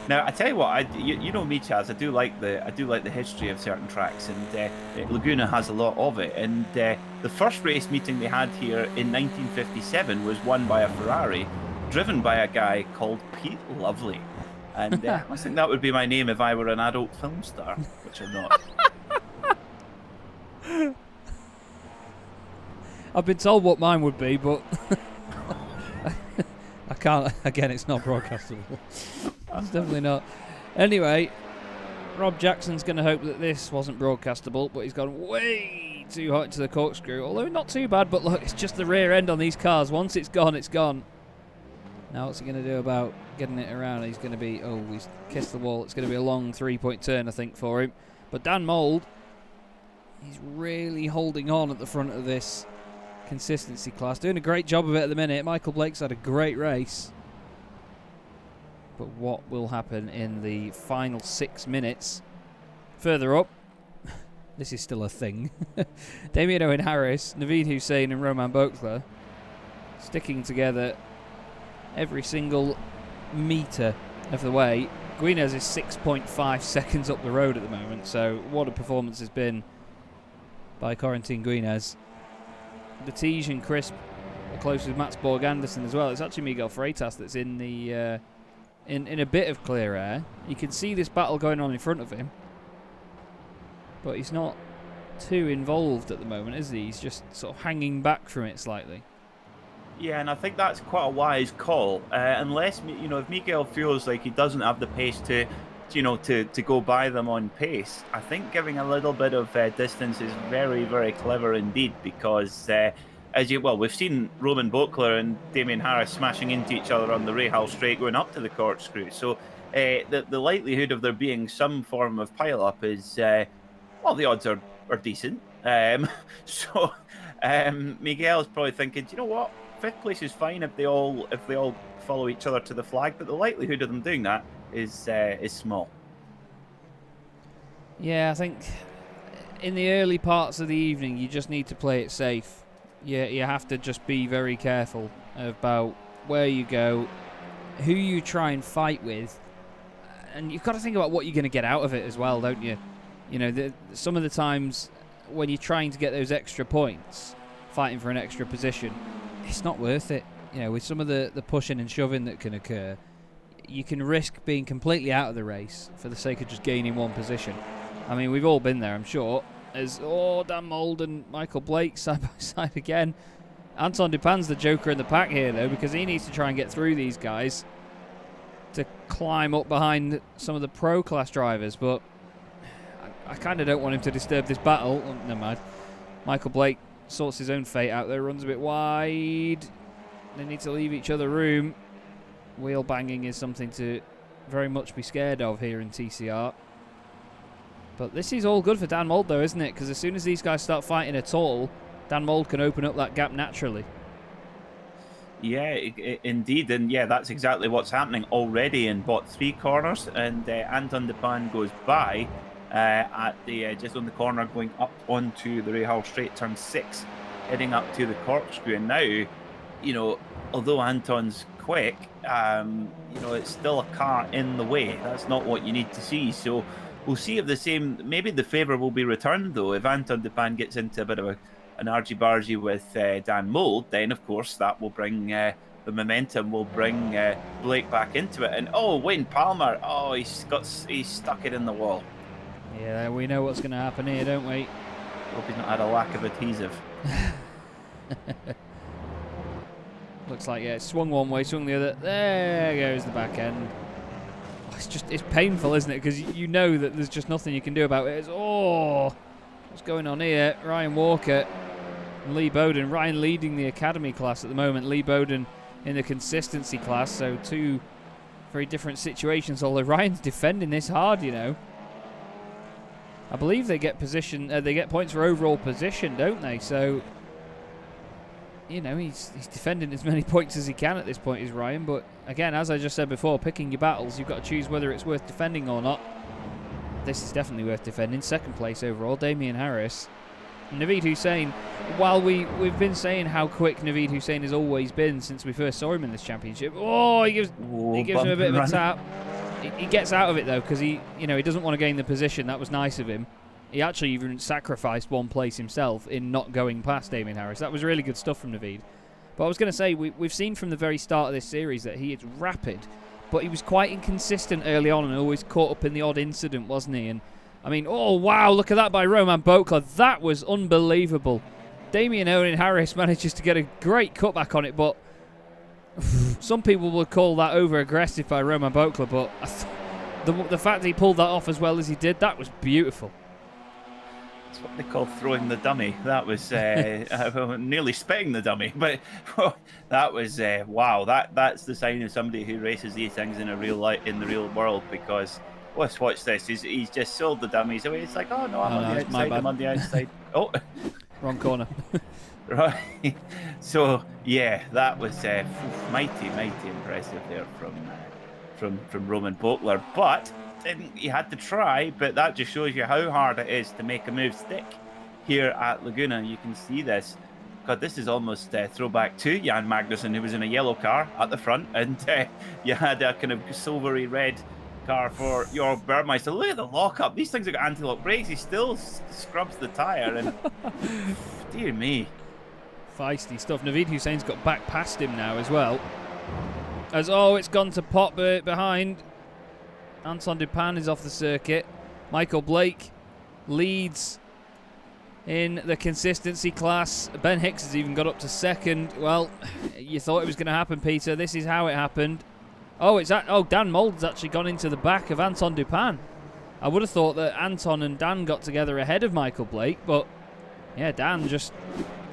Now, I tell you what, you know me, Chaz. I do like the history of certain tracks, and Laguna has a lot of it. And the first race meeting they had here in 1957 was won by a Ferrari, driven by a guy called Pete Lovely. And I think that would be my name if I were an adult film star, which I'm not. I've been told what mine would be, but I can't. Again, it's not broadcastable. It's definitely not. Anyway, Rob Jackson's going to hope that this wasn't broadcastable, but he's gone way too hot into the corkscrew. Although not too bad, but look, it's just the rear end on these cars. Once it's gone, it's gone. Now what's he going to do about getting it around? He's going to be, he's kissed the wall. It's going to be a long 3-point turn, I think, for him. But Dan Mould, he's really holding on at the front of this consistency class. Doing a great job of it at the minute. Michael Blake's had a great race. But what will happen in the final 6 minutes? Further up, this is still a thing. Damien Owen Harris, Naveed Hussein and Roman Boakler sticking together every single metre of the way. Guinez is 6.5 seconds up the road at the moment, so what a performance has been by Corentin Guinez. Battige and Crisp are close with Mats Borg Anderson as well. It's actually Miguel Freitas that's in the in a bit of clear air. You can see this battle going on in front of him, but he's not too involved at the moment, is he? He's just sort of hanging back from it slightly. Yeah, and I think that's quite a wise call. Unless, if Miguel feels like he doesn't have the pace to go by them on pace, I think giving a little bit of distance is very, very clever indeed, because we've seen Roman Boakler and Damien Harris smashing into each other on the Rahal Straight going up to the Corkscrew. So the likelihood of there being some form of pile-up is, the odds are decent. So Miguel's probably thinking, you know what, 5th place is fine if they all follow each other to the flag, but the likelihood of them doing that is small. Yeah, I think in the early parts of the evening you just need to play it safe. You have to just be very careful about where you go, who you try and fight with, and you've got to think about what you're going to get out of it as well, don't you? Some of the times when you're trying to get those extra points, fighting for an extra position, it's not worth it. With some of the pushing and shoving that can occur, you can risk being completely out of the race for the sake of just gaining one position. I mean, we've all been there, I'm sure. As Dan Mould and Michael Blake side by side again. Anton Dupin's the joker in the pack here, though, because he needs to try and get through these guys to climb up behind some of the pro class drivers. But I kind of don't want him to disturb this battle. Oh, never mind. Michael Blake sorts his own fate out there, runs a bit wide. They need to leave each other room. Wheel banging is something to very much be scared of here in TCR. But this is all good for Dan Mould, though, isn't it? Because as soon as these guys start fighting at all, Dan Mould can open up that gap naturally. Yeah, indeed. And yeah, that's exactly what's happening already in bot 3 corners. And Anton Dupin goes by at the just on the corner going up onto the Rahal Straight, turn 6, heading up to the Corkscrew. And now, although Anton's quick, it's still a car in the way. That's not what you need to see. So we'll see if maybe the favour will be returned, though, if Anton Dupin gets into a bit of an argy-bargy with Dan Mould, then of course that will bring the momentum, will bring Blake back into it. And oh, Wayne Palmer, oh, he's stuck it in the wall. Yeah, we know what's going to happen here, don't we? Hope he's not had a lack of adhesive. Looks like, yeah, it swung one way, swung the other. There goes the back end. Oh, it's painful, isn't it? Because you know that there's just nothing you can do about it. What's going on here? Ryan Walker and Lee Bowden. Ryan leading the academy class at the moment. Lee Bowden in the consistency class. So two very different situations. Although Ryan's defending this hard, you know. I believe they get position. They get points for overall position, don't they? So, you know, he's defending as many points as he can at this point, is Ryan. But again, as I just said before, picking your battles, you've got to choose whether it's worth defending or not. This is definitely worth defending. Second place overall, Damien Harris. Naveed Hussain, while we've been saying how quick Naveed Hussain has always been since we first saw him in this championship. Oh, he gives him a bit of a tap. He gets out of it though, because he doesn't want to gain the position. That was nice of him. He actually even sacrificed one place himself in not going past Damien Harris. That was really good stuff from Naveed. But I was going to say, we've seen from the very start of this series that he is rapid, but he was quite inconsistent early on and always caught up in the odd incident, wasn't he? And I mean, oh wow, look at that by Roman Bokler. That was unbelievable. Damien Owen Harris manages to get a great cutback on it, but some people would call that over-aggressive by Roman Bokler, but the fact that he pulled that off as well as he did, that was beautiful. That's what they call throwing the dummy. That was nearly spitting the dummy, but that was wow. That's the sign of somebody who races these things in the real world. Because let's watch this. He's just sold the dummies away. It's like, oh no, I'm on the outside. I'm on the outside. Oh, wrong corner. Right. So yeah, that was mighty impressive there from Roman Bokler. But he had to try. But that just shows you how hard it is to make a move stick here at Laguna. You can see this. God, this is almost throwback to Jan Magnussen, who was in a yellow car at the front, and you had a kind of silvery red car for your Burmeister. Look at the lockup. These things have got anti-lock brakes. He still scrubs the tyre, and dear me. Feisty stuff. Naveed Hussain's got back past him now as well. It's gone to pot behind. Anton Dupin is off the circuit. Michael Blake leads in the consistency class. Ben Hicks has even got up to second. Well, you thought it was going to happen, Peter. This is how it happened. Dan Mould's actually gone into the back of Anton Dupin. I would have thought that Anton and Dan got together ahead of Michael Blake, but yeah, Dan just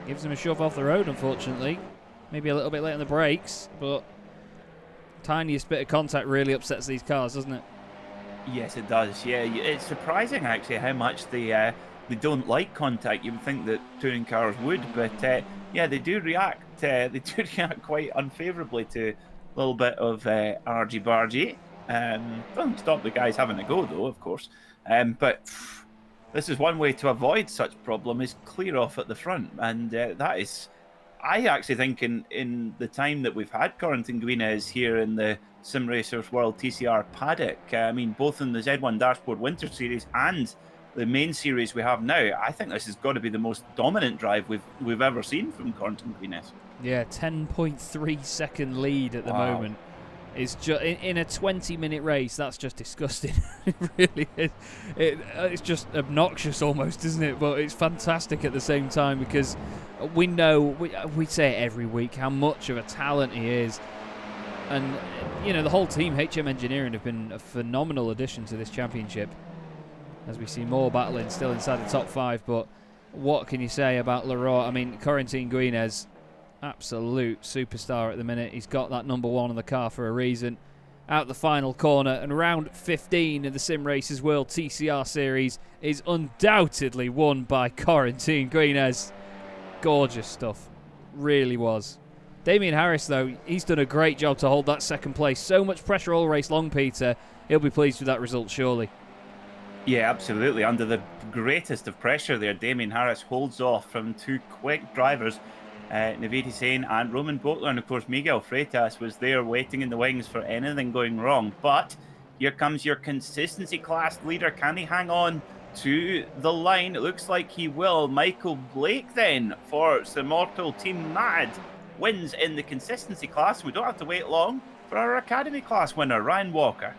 gives him a shove off the road, unfortunately. Maybe a little bit late on the brakes, but tiniest bit of contact really upsets these cars, doesn't it? Yes, it does. Yeah, it's surprising actually how much they don't like contact. You would think that touring cars would, but yeah, they do react. They do react quite unfavourably to a little bit of argy-bargy. Doesn't stop the guys having a go, though, of course. But this is one way to avoid such problem: is clear off at the front, and that is. I actually think in the time that we've had Corentin Guinez here in the Simracersworld TCR paddock, I mean, both in the Z1 Dashboard Winter Series and the main series we have now, I think this has got to be the most dominant drive we've ever seen from Corentin Guinez. Yeah, 10.3 second lead at the moment. It's just in a 20-minute race. That's just disgusting. It really is. It's just obnoxious almost, isn't it? But it's fantastic at the same time, because we know, we say it every week, how much of a talent he is. And, you know, the whole team, HM Engineering, have been a phenomenal addition to this championship. As we see more battling still inside the top 5. But what can you say about Leroy? I mean, Corentin Guinez, absolute superstar at the minute. He's got that number 1 on the car for a reason. Out the final corner, and round 15 of the Simracersworld TCR Series is undoubtedly won by Corentin Guinez. Gorgeous stuff. Really was. Damien Harris, though, he's done a great job to hold that second place. So much pressure all race long, Peter. He'll be pleased with that result, surely. Yeah, absolutely. Under the greatest of pressure there, Damien Harris holds off from two quick drivers, Naveed Hussain and Roman Bokler. And of course, Miguel Freitas was there waiting in the wings for anything going wrong. But here comes your consistency class leader. Can he hang on to the line. It looks like he will. Michael Blake then for Simracersworld Team Mad wins in the consistency class. We don't have to wait long for our Academy class winner, Ryan Walker.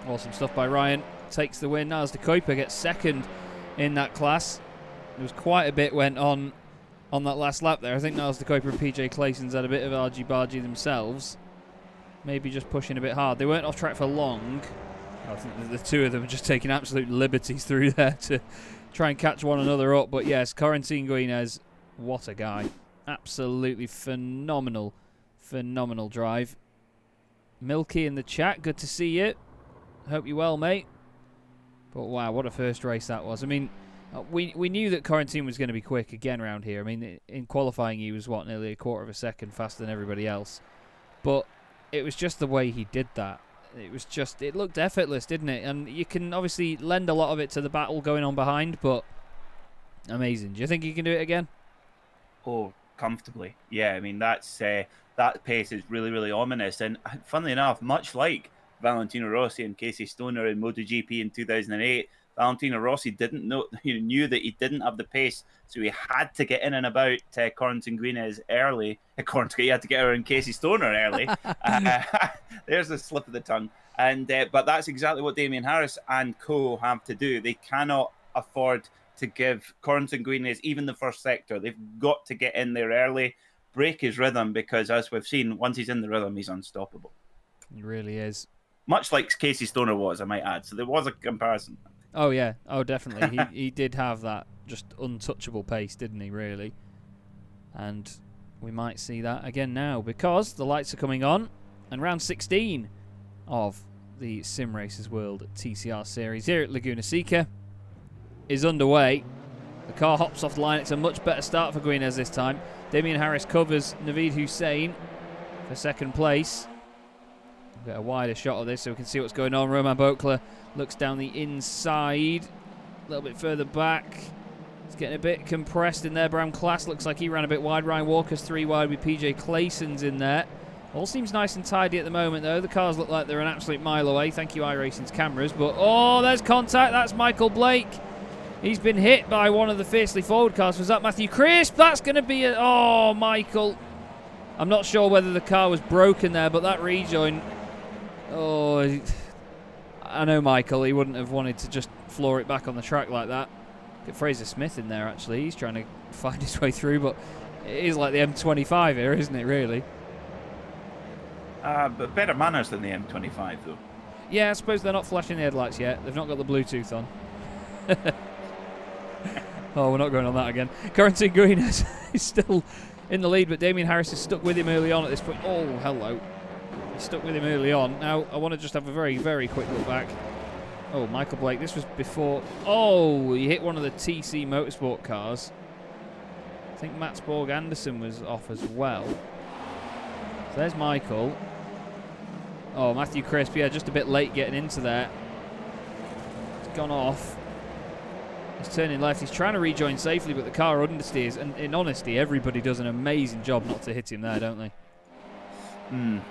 Awesome stuff by Ryan. Takes the win. Niles de Kuiper gets second in that class. There was quite a bit went on that last lap there. I think Niles de Kuiper and PJ Clayson's had a bit of argy-bargy themselves. Maybe just pushing a bit hard. They weren't off track for long. I think the two of them are just taking absolute liberties through there to try and catch one another up. But yes, Corentin Guinez, what a guy. Absolutely phenomenal drive. Milky in the chat, good to see you. Hope you're well, mate. But wow, what a first race that was. I mean, we knew that Corentin was going to be quick again around here. I mean, in qualifying he was, what, nearly a quarter of a second faster than everybody else. But it was just the way he did that. It looked effortless, didn't it? And you can obviously lend a lot of it to the battle going on behind, but amazing. Do you think you can do it again? Oh, comfortably. Yeah, I mean, that pace is really, really ominous. And funnily enough, much like Valentino Rossi and Casey Stoner in MotoGP in 2008, Valentino Rossi knew that he didn't have the pace, so he had to get in and about Corentin Guinez early. He had to get around Casey Stoner early. There's a slip of the tongue. And but that's exactly what Damien Harris and co have to do. They cannot afford to give Corentin Guinez even the first sector. They've got to get in there early, break his rhythm, because as we've seen, once he's in the rhythm, he's unstoppable. He really is. Much like Casey Stoner was, I might add. So there was a comparison. Oh, yeah. Oh, definitely. he did have that just untouchable pace, didn't he, really? And we might see that again now, because the lights are coming on, and round 16 of the Simracersworld TCR Series here at Laguna Seca is underway. The car hops off the line. It's a much better start for Guinez this time. Damien Harris covers Naveed Hussein for second place. Get a wider shot of this so we can see what's going on. Roman Bokler looks down the inside, a little bit further back. It's getting a bit compressed in there. Bram Class looks like he ran a bit wide. Ryan Walker's 3 wide with PJ Clayson's in there. All seems nice and tidy at the moment, though. The cars look like they're an absolute mile away. Thank you, iRacing's cameras. But, oh, there's contact. That's Michael Blake. He's been hit by one of the fiercely forward cars. Was that Matthew Crisp? That's going to be a... Oh, Michael. I'm not sure whether the car was broken there, but that rejoin... Oh, I know Michael. He wouldn't have wanted to just floor it back on the track like that. Get Fraser Smith in there, actually. He's trying to find his way through, but it is like the M25 here, isn't it, really? But better manners than the M25, though. Yeah, I suppose they're not flashing the headlights yet. They've not got the Bluetooth on. Oh, we're not going on that again. Corentin Guinez is still in the lead, but Damien Harris is stuck with him early on at this point. Oh, hello. He's stuck with him early on. Now, I want to just have a very, very quick look back. Oh, Michael Blake. This was before... Oh, he hit one of the TC Motorsport cars. I think Mats Borg Anderson was off as well. So there's Michael. Oh, Matthew Crisp, yeah, just a bit late getting into there. He's gone off. He's turning left. He's trying to rejoin safely, but the car understeers. And in honesty, everybody does an amazing job not to hit him there, don't they?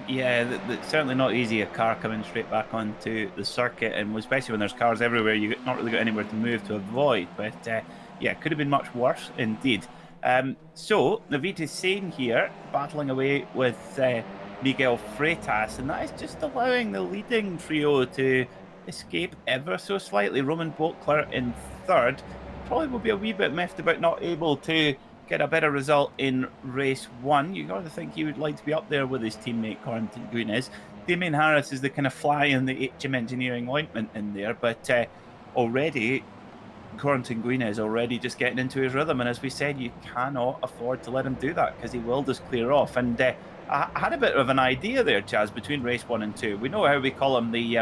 Yeah, it's certainly not easy, a car coming straight back onto the circuit, and especially when there's cars everywhere, you've not really got anywhere to move to avoid. But yeah, it could have been much worse indeed. So, Naveed Hussein here, battling away with Miguel Freitas, and that is just allowing the leading trio to escape ever so slightly. Roman Bokler in third. Probably will be a wee bit miffed about not able to get a better result in race 1. You got to think he would like to be up there with his teammate Corentin Guinez. Damien Harris is the kind of fly in the HM Engineering ointment in there, but already Corentin Guinez already just getting into his rhythm, and as we said, you cannot afford to let him do that because he will just clear off. And I had a bit of an idea there, Chaz, between race 1 and 2. We know how we call him the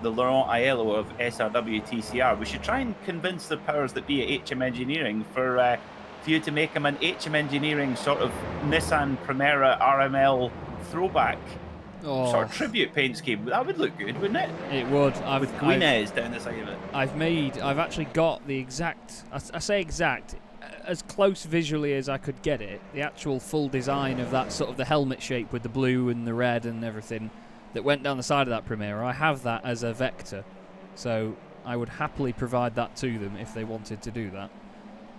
Laurent Aiello of SRW TCR. We should try and convince the powers that be at HM Engineering for you to make him an HM Engineering sort of Nissan Primera RML throwback sort of tribute paint scheme. That would look good, wouldn't it? It would. With Guinez down the side of it. I've actually got the exact, I say exact, as close visually as I could get it, the actual full design of that sort of the helmet shape with the blue and the red and everything that went down the side of that Primera. I have that as a vector. So I would happily provide that to them if they wanted to do that.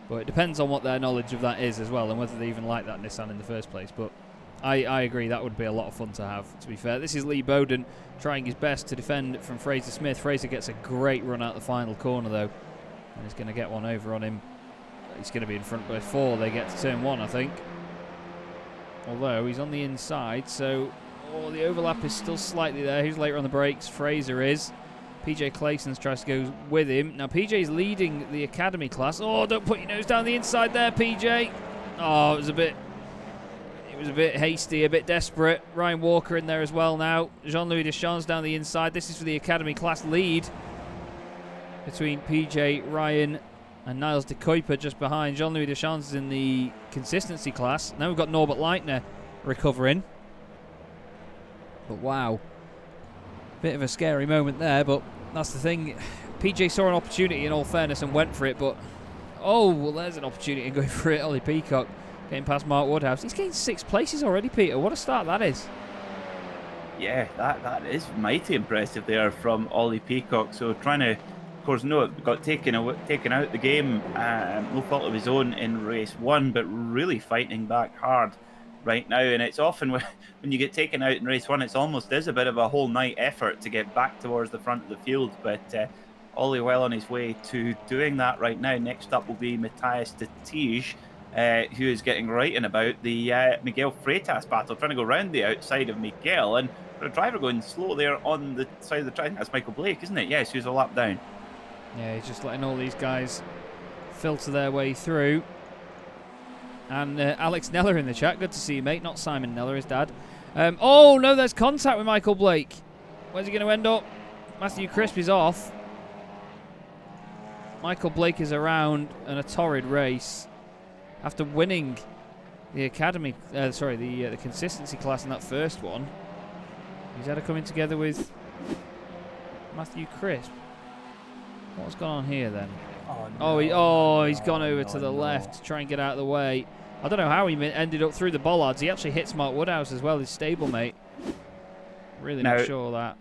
But it depends on what their knowledge of that is as well, and whether they even like that Nissan in the first place. But I agree, that would be a lot of fun to have, to be fair. This is Lee Bowden trying his best to defend from Fraser Smith. Fraser gets a great run out the final corner, though, and he's going to get one over on him. He's going to be in front by 4. They get to turn 1, I think. Although he's on the inside, so the overlap is still slightly there. Who's later on the brakes? Fraser is. PJ Claysons tries to go with him. Now PJ's leading the academy class. Oh, don't put your nose down the inside there, PJ. Oh, it was a bit hasty, a bit desperate. Ryan Walker in there as well now. Jean-Louis Deschamps down the inside. This is for the academy class lead between PJ, Ryan, and Niles de Kuiper just behind. Jean-Louis Deschamps is in the consistency class. Now we've got Norbert Leitner recovering. But wow, bit of a scary moment there, but that's the thing. PJ saw an opportunity, in all fairness, and went for it, but oh, well, there's an opportunity to go for it. Ollie Peacock getting past Mark Woodhouse. He's gained 6 places already, Peter. What a start that is. Yeah, that is mighty impressive there from Ollie Peacock. So trying to, of course, got taken out the game, no fault of his own in race 1, but really fighting back hard right now. And it's often when you get taken out in race 1, it's almost is a bit of a whole night effort to get back towards the front of the field. But Ollie well on his way to doing that right now. Next up will be Matthias de Tige, who is getting right in about the Miguel Freitas battle, trying to go round the outside of Miguel. And the driver going slow there on the side of the track. That's Michael Blake, isn't it? Yes, who's a lap down. Yeah, he's just letting all these guys filter their way through. And Alex Neller in the chat. Good to see you, mate. Not Simon Neller, his dad. Oh, no, there's contact with Michael Blake. Where's he going to end up? Matthew Crisp is off. Michael Blake is around in a torrid race after winning the academy, the consistency class in that first one. He's had to come in together with Matthew Crisp. What's gone on here then? Oh, no. He's gone over to the left to try and get out of the way. I don't know how he ended up through the bollards. He actually hits Mark Woodhouse as well, his stablemate. Really not sure of that.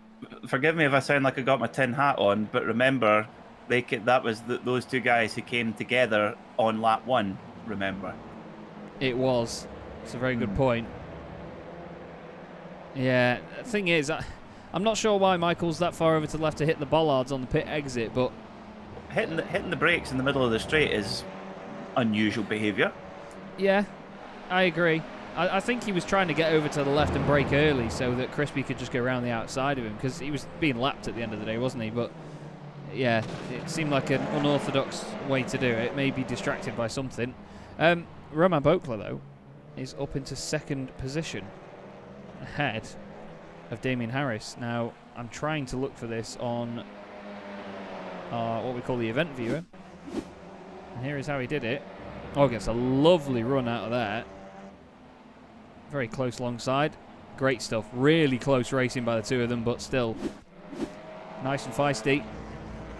Forgive me if I sound like I got my tin hat on, but remember, that was those two guys who came together on lap 1, remember? It was. It's a very good point. Yeah, the thing is, I'm not sure why Michael's that far over to the left to hit the bollards on the pit exit, but hitting the brakes in the middle of the straight is unusual behaviour. Yeah, I agree. I think he was trying to get over to the left and brake early so that Crispy could just go around the outside of him, because he was being lapped at the end of the day, wasn't he? But yeah, it seemed like an unorthodox way to do it. Maybe distracted by something. Roman Bokler, though, is up into 2nd position ahead of Damien Harris. Now, I'm trying to look for this on what we call the event viewer. And here is how he did it. Oh, gets a lovely run out of there. Very close alongside. Great stuff. Really close racing by the two of them, but still nice and feisty.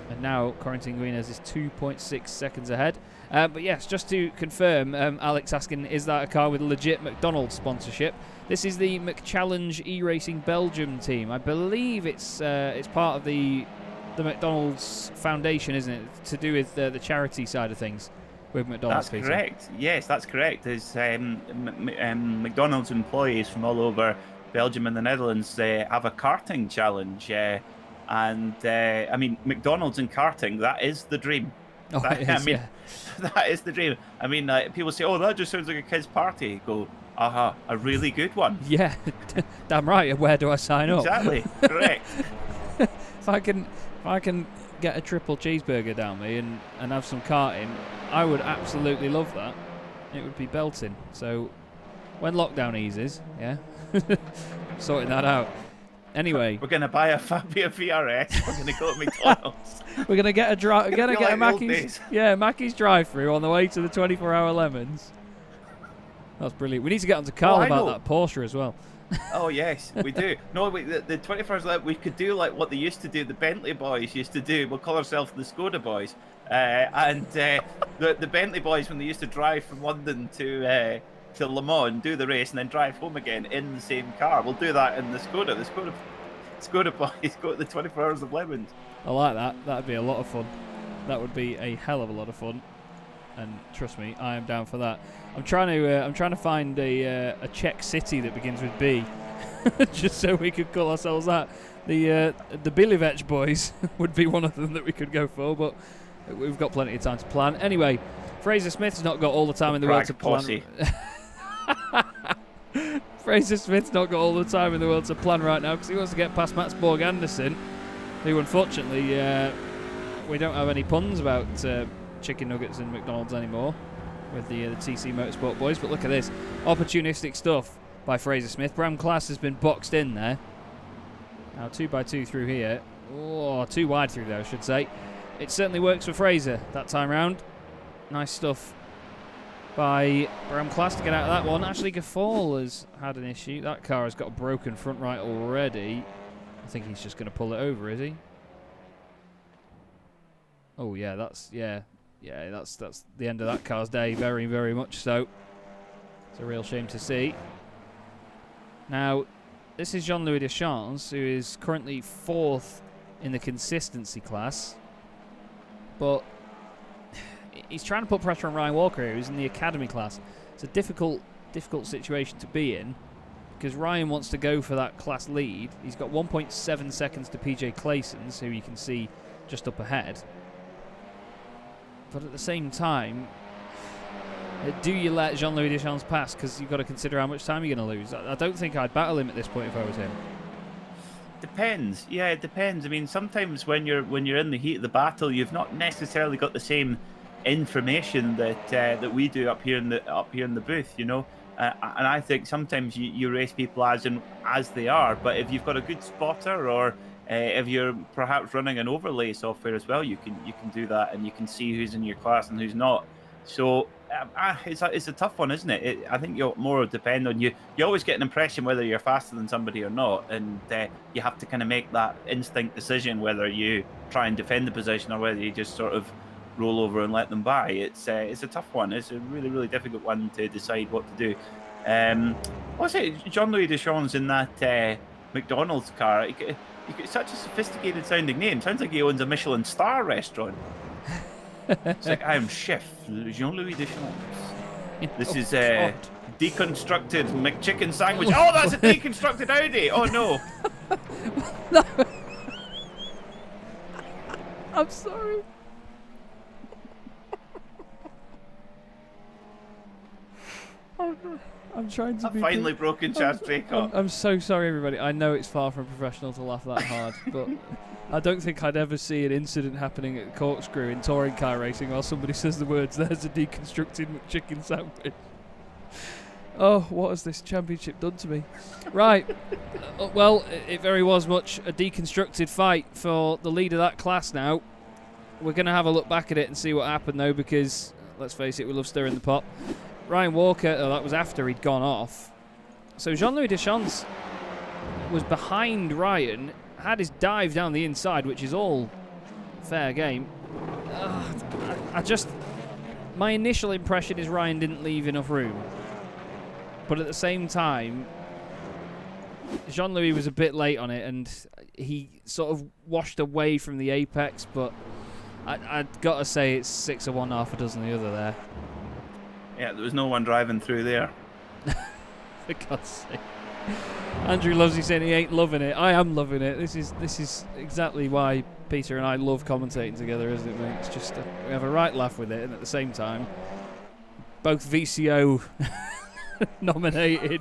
And now Corentin Guinness is 2.6 seconds ahead. But yes, just to confirm, Alex asking, is that a car with legit McDonald's sponsorship? This is the McChallenge e-racing Belgium team. I believe it's part of the McDonald's Foundation, isn't it? To do with the charity side of things with McDonald's. That's correct. Yes, that's correct. There's McDonald's employees from all over Belgium and the Netherlands have a karting challenge. And I mean, McDonald's and karting, that is the dream. Oh, That is the dream. I mean, people say, oh, that just sounds like a kid's party. You go, aha, a really good one. Yeah, damn right. Where do I sign up? Exactly, correct. If I can get a triple cheeseburger down me and have some karting, I would absolutely love that. It would be belting. So when lockdown eases, yeah, sorting that out. Anyway, we're gonna buy a Fabia VRS. We're gonna go to McDonald's. We're gonna get a like Mackey's. Yeah, Mackey's drive-through on the way to the 24-hour lemons. That's brilliant. We need to get onto Carl about that Porsche as well. Oh yes, we do. No, the 21st lap, we could do like what they used to do. The Bentley boys used to do. We'll call ourselves the Skoda boys. The Bentley boys, when they used to drive from London to Le Mans, do the race, and then drive home again in the same car. We'll do that in the Skoda. The Skoda He's got the 24 hours of lemons. I like that. That'd be a lot of fun. That would be a hell of a lot of fun. And trust me, I am down for that. I'm trying to find a Czech city that begins with B, just so we could call ourselves that. The Bilivec boys would be one of them that we could go for, but we've got plenty of time to plan. Anyway, Fraser Smith's not got all the time in the world to plan. Fraser Smith's not got all the time in the world to plan right now because he wants to get past Mats Borg Anderson, who unfortunately we don't have any puns about chicken nuggets and McDonald's anymore with the TC Motorsport boys. But look at this opportunistic stuff by Fraser Smith. Bram Class has been boxed in there. Now 2x2 through here. Oh, too wide through there, I should say. It certainly works for Fraser that time round. Nice stuff by Bram Class to get out of that one. Ashley Gaffall has had an issue. That car has got a broken front right already. I think he's just going to pull it over, is he? Oh yeah, that's the end of that car's day. Very, very much so. It's a real shame to see. Now, this is Jean-Louis Deschamps, who is currently 4th in the consistency class, but he's trying to put pressure on Ryan Walker, who's in the academy class. It's a difficult situation to be in because Ryan wants to go for that class lead. He's got 1.7 seconds to PJ Clayson's, who you can see just up ahead. But at the same time, do you let Jean-Louis Deschamps pass? Because you've got to consider how much time you're going to lose. I don't think I'd battle him at this point if I was him. Depends. Yeah, it depends. I mean, sometimes when you're in the heat of the battle, you've not necessarily got the same information that we do up here in the booth, you know. And I think sometimes you race people as they are. But if you've got a good spotter, or if you're perhaps running an overlay software as well, you can do that, and you can see who's in your class and who's not. So it's a tough one, isn't it? I think you'll more depend on you. You always get an impression whether you're faster than somebody or not, and you have to kind of make that instinct decision whether you try and defend the position or whether you just sort of roll over and let them by. It's a tough one. It's a really, really difficult one to decide what to do. What's it? Jean-Louis Deschamps in that McDonald's car. It's such a sophisticated sounding name. Sounds like he owns a Michelin star restaurant. It's like, I am Chef Jean-Louis Deschamps. This is a deconstructed McChicken sandwich. Oh, that's a deconstructed Audi. Oh, no. No. I'm sorry. I'm trying to I've finally broken Chaz Draycott. I'm so sorry, everybody. I know it's far from professional to laugh that hard, but I don't think I'd ever see an incident happening at Corkscrew in touring car racing while somebody says the words, "There's a deconstructed McChicken sandwich." Oh, what has this championship done to me? Right. Well, it very was much a deconstructed fight for the lead of that class now. We're going to have a look back at it and see what happened, though, because, let's face it, we love stirring the pot. Ryan Walker, that was after he'd gone off. So Jean-Louis Deschamps was behind Ryan, had his dive down the inside, which is all fair game. My initial impression is Ryan didn't leave enough room. But at the same time, Jean-Louis was a bit late on it, and he sort of washed away from the apex, but I'd got to say it's 6 of one, half a dozen of the other there. Yeah, there was no one driving through there. For God's sake. Andrew Lovesey saying he ain't loving it. I am loving it. This is exactly why Peter and I love commentating together, isn't it, mate? It's just we have a right laugh with it, and at the same time, both VCO nominated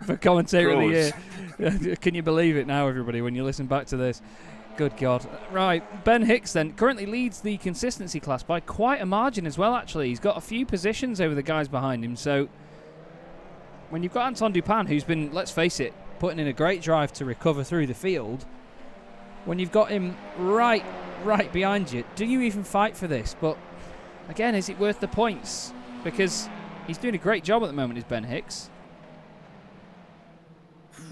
for commentator of the year. Can you believe it now, everybody, when you listen back to this? Good God. Right, Ben Hicks then currently leads the consistency class by quite a margin as well, actually. He's got a few positions over the guys behind him, so when you've got Anton Dupin, who's been, let's face it, putting in a great drive to recover through the field, when you've got him right behind you, do you even fight for this? But again, is it worth the points? Because he's doing a great job at the moment, is Ben Hicks.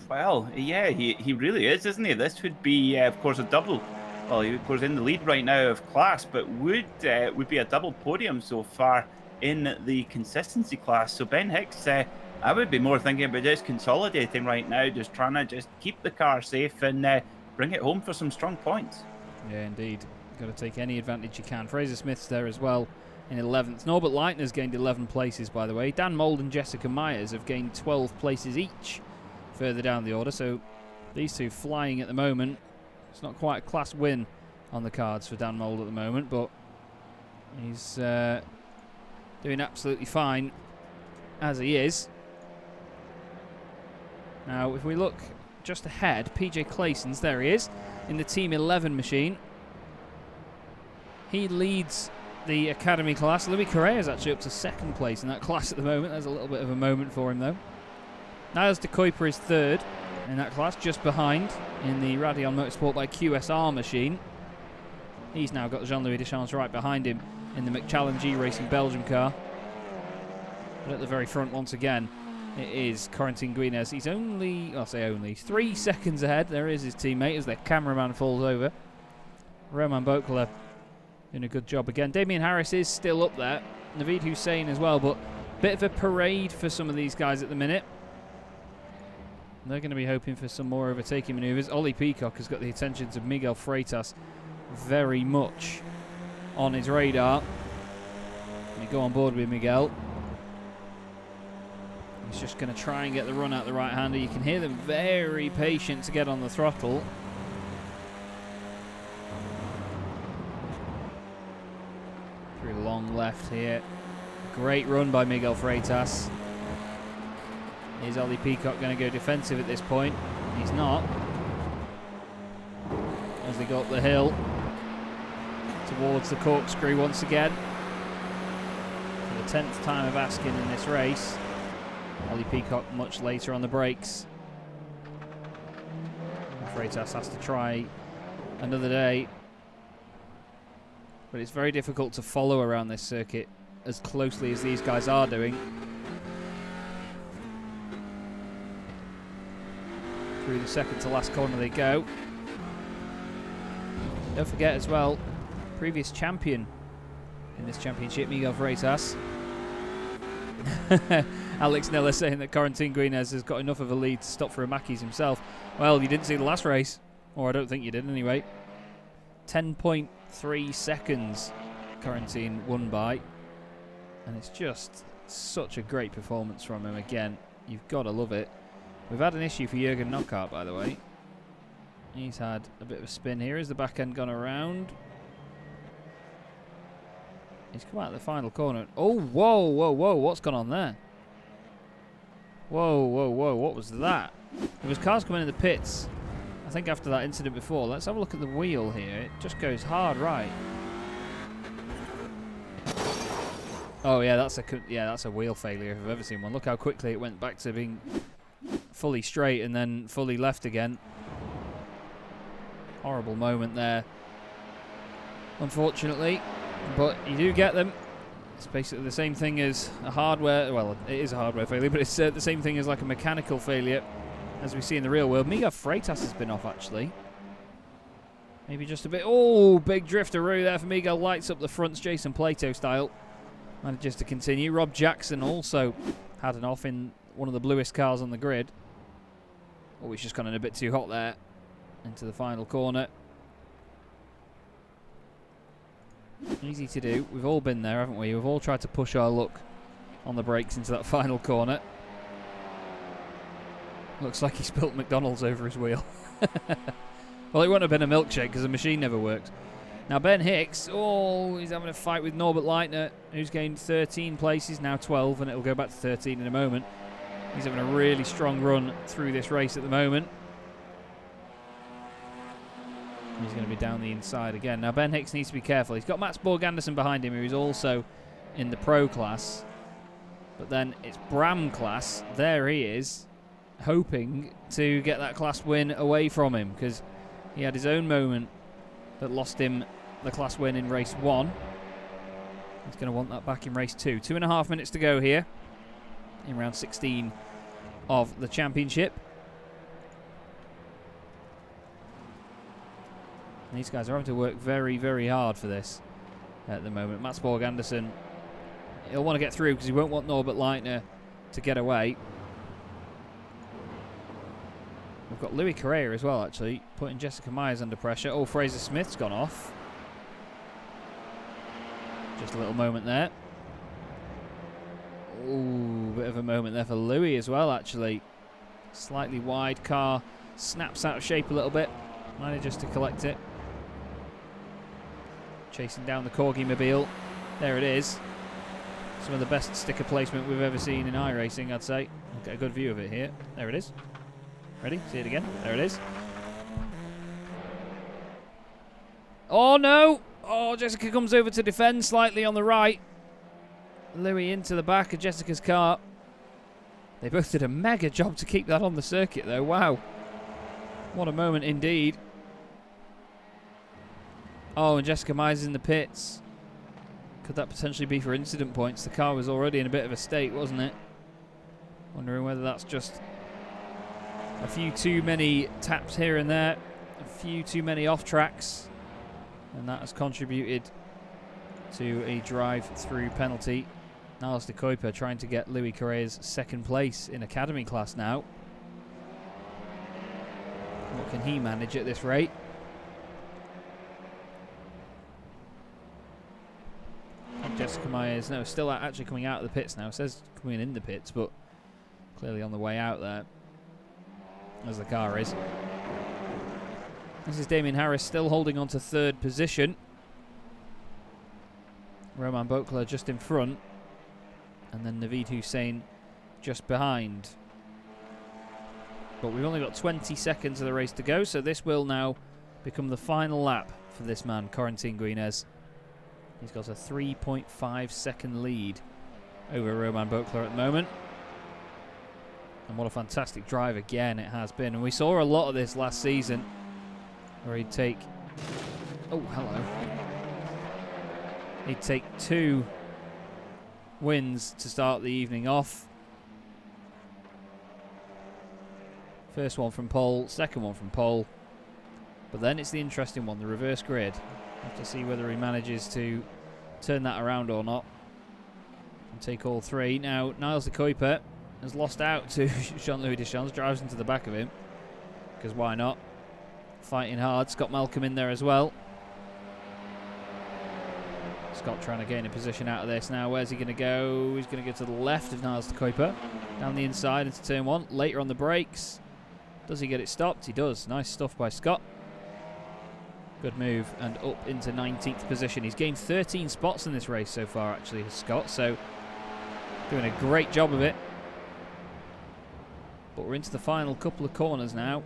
Well, yeah, he really is, isn't he? This would be, of course, a double. Well, he, of course, in the lead right now of class, but would be a double podium so far in the consistency class. So Ben Hicks, I would be more thinking about just consolidating right now, just trying to just keep the car safe and bring it home for some strong points. Yeah, indeed. Got to take any advantage you can. Fraser Smith's there as well in 11th. Norbert Leitner's gained 11 places, by the way. Dan Mould and Jessica Myers have gained 12 places each further down the order. So these two flying at the moment. It's not quite a class win on the cards for Dan Mould at the moment, but he's doing absolutely fine as he is. Now, if we look just ahead, PJ Clayson's, there he is, in the Team 11 machine. He leads the Academy class. Louis Correa's actually up to 2nd place in that class at the moment. There's a little bit of a moment for him, though. Niles de Kuiper is 3rd in that class, just behind in the Radeon Motorsport by QSR machine. He's now got Jean-Louis Deschamps right behind him in the McChallenge G Racing Belgium car. But at the very front, once again, it is Corentin Guinez. He's only, I'll say only, 3 seconds ahead. There is his teammate as the cameraman falls over. Roman Bokler doing a good job again. Damien Harris is still up there. Naveed Hussein as well, but a bit of a parade for some of these guys at the minute. They're going to be hoping for some more overtaking manoeuvres. Ollie Peacock has got the attentions of Miguel Freitas very much on his radar. We go on board with Miguel. He's just going to try and get the run out the right-hander. You can hear them very patient to get on the throttle. Through long left here. Great run by Miguel Freitas. Is Ollie Peacock going to go defensive at this point? He's not. As they go up the hill towards the corkscrew once again. For the 10th time of asking in this race. Ollie Peacock much later on the brakes. Freitas has to try another day. But it's very difficult to follow around this circuit as closely as these guys are doing. Through the second to last corner they go. Don't forget as well, previous champion in this championship, Miguel Freitas. Alex Niller saying that Corentin Guinez has got enough of a lead to stop for a Mackey's himself. Well, you didn't see the last race, or I don't think you did anyway. 10.3 seconds Corentin won by, and it's just such a great performance from him again. You've got to love it. We've had an issue for Jürgen Knockhart, by the way. He's had a bit of a spin here. Has the back end gone around? He's come out of the final corner. Oh, whoa, whoa, whoa. What's gone on there? Whoa, whoa, whoa. What was that? There was cars coming in the pits, I think, after that incident before. Let's have a look at the wheel here. It just goes hard right. Oh, yeah, that's a wheel failure if I've ever seen one. Look how quickly it went back to being fully straight and then fully left again. Horrible moment there, unfortunately. But you do get them. It's basically the same thing as a hardware, well, it is a hardware failure, but it's the same thing as like a mechanical failure as we see in the real world. Miguel Freitas has been off, actually. Maybe just a bit. Oh, big drifteroo there for Miguel. Lights up the fronts, Jason Plato style. Manages to continue. Rob Jackson also had an off in one of the bluest cars on the grid. Oh, he's just gone in a bit too hot there into the final corner. Easy to do. We've all been there, haven't we? We've all tried to push our luck on the brakes into that final corner. Looks like he spilt McDonald's over his wheel. Well, it wouldn't have been a milkshake because the machine never worked. Now Ben Hicks, oh, he's having a fight with Norbert Leitner, who's gained 13 places, now 12, and it'll go back to 13 in a moment. He's having a really strong run through this race at the moment. He's going to be down the inside again. Now Ben Hicks needs to be careful. He's got Mats Borg Anderson behind him, who's also in the pro class. But then it's Bram class. There he is, hoping to get that class win away from him, because he had his own moment that lost him the class win in race 1. He's going to want that back in race 2. 2.5 minutes to go here in round 16 of the championship. And these guys are having to work very, very hard for this at the moment. Mats Borg Anderson, he'll want to get through because he won't want Norbert Leitner to get away. We've got Louis Correa as well, actually, putting Jessica Myers under pressure. Oh, Fraser Smith's gone off. Just a little moment there. Ooh, bit of a moment there for Louis as well, actually. Slightly wide car, snaps out of shape a little bit. Manages to collect it. Chasing down the Corgi Mobile. There it is. Some of the best sticker placement we've ever seen in iRacing, I'd say. I'll get a good view of it here. There it is. Ready? See it again. There it is. Oh, no! Oh, Jessica comes over to defend slightly on the right. Louis into the back of Jessica's car. They both did a mega job to keep that on the circuit, though. Wow. What a moment indeed. Oh, and Jessica Myers is in the pits. Could that potentially be for incident points? The car was already in a bit of a state, wasn't it? Wondering whether that's just a few too many taps here and there. A few too many off tracks. And that has contributed to a drive-through penalty. Niles de Kuiper trying to get Louis Correa's second place in Academy class now. What can he manage at this rate? Jessica Myers, no, still actually coming out of the pits now. It says coming in the pits, but clearly on the way out there, as the car is. This is Damien Harris still holding on to third position. Roman Bokler just in front. And then Naveed Hussein just behind. But we've only got 20 seconds of the race to go, so this will now become the final lap for this man, Corentin Guinez. He's got a 3.5 second lead over Roman Bokler at the moment. And what a fantastic drive again it has been. And we saw a lot of this last season, where he'd take... Oh, hello. He'd take 2 wins to start the evening off. First one from pole, second one from pole. But then it's the interesting one, the reverse grid. Have to see whether he manages to turn that around or not and take all 3. Now, Niles de Kuiper has lost out to Jean-Louis Deschamps, drives into the back of him, because why not? Fighting hard. Scott Malcolm in there as well. Scott trying to gain a position out of this now. Where's he going to go? He's going to go to the left of Niles de Kuiper, down the inside into turn 1. Later on the brakes. Does he get it stopped? He does. Nice stuff by Scott. Good move, and up into 19th position. He's gained 13 spots in this race so far, actually, Scott, so doing a great job of it. But we're into the final couple of corners now.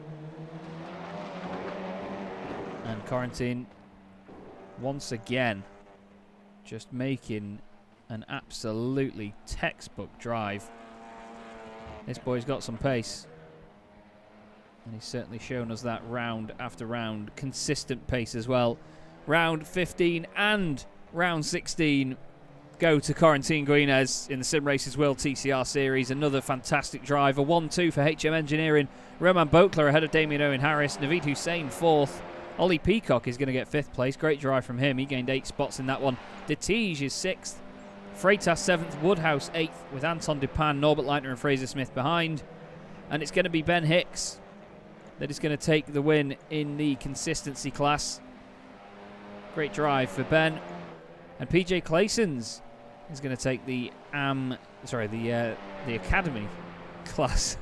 And Corentin, once again, just making an absolutely textbook drive. This boy's got some pace. And he's certainly shown us that round after round. Consistent pace as well. Round 15 and round 16 go to Corentin Guinez in the Simracersworld TCR Series. Another fantastic drive. A 1-2 for HM Engineering. Roman Bokler ahead of Damien Owen Harris. Naveed Hussein 4th. Ollie Peacock is going to get 5th place. Great drive from him. He gained 8 spots in that one. Detige is 6th. Freitas 7th. Woodhouse 8th with Anton Dupin, Norbert Leitner and Fraser Smith behind. And it's going to be Ben Hicks that is going to take the win in the consistency class. Great drive for Ben. And PJ Claysons is going to take the Academy class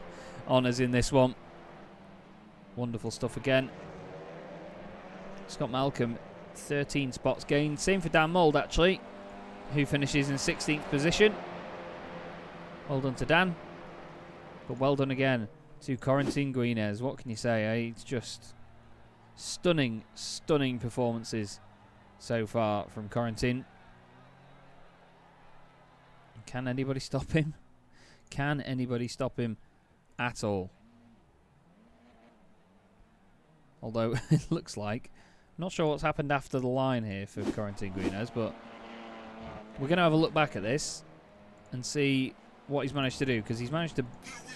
honours in this one. Wonderful stuff again. Scott Malcolm, 13 spots gained. Same for Dan Mould, actually, who finishes in 16th position. Well done to Dan. But well done again to Corentin Guinez. What can you say? It's just stunning, stunning performances so far from Corentin. Can anybody stop him? Can anybody stop him at all? Although it looks like, not sure what's happened after the line here for Corentin Guinez, but we're going to have a look back at this and see what he's managed to do, because he's managed to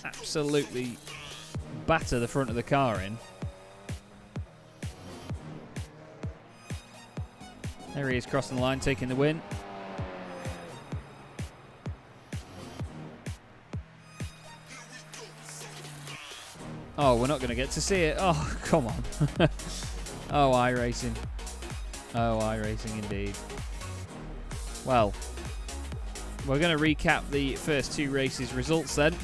absolutely batter the front of the car in. There he is crossing the line, taking the win. Oh, we're not going to get to see it. Oh, come on. Oh, iRacing. Oh, iRacing indeed. Well, we're going to recap the first 2 races results then.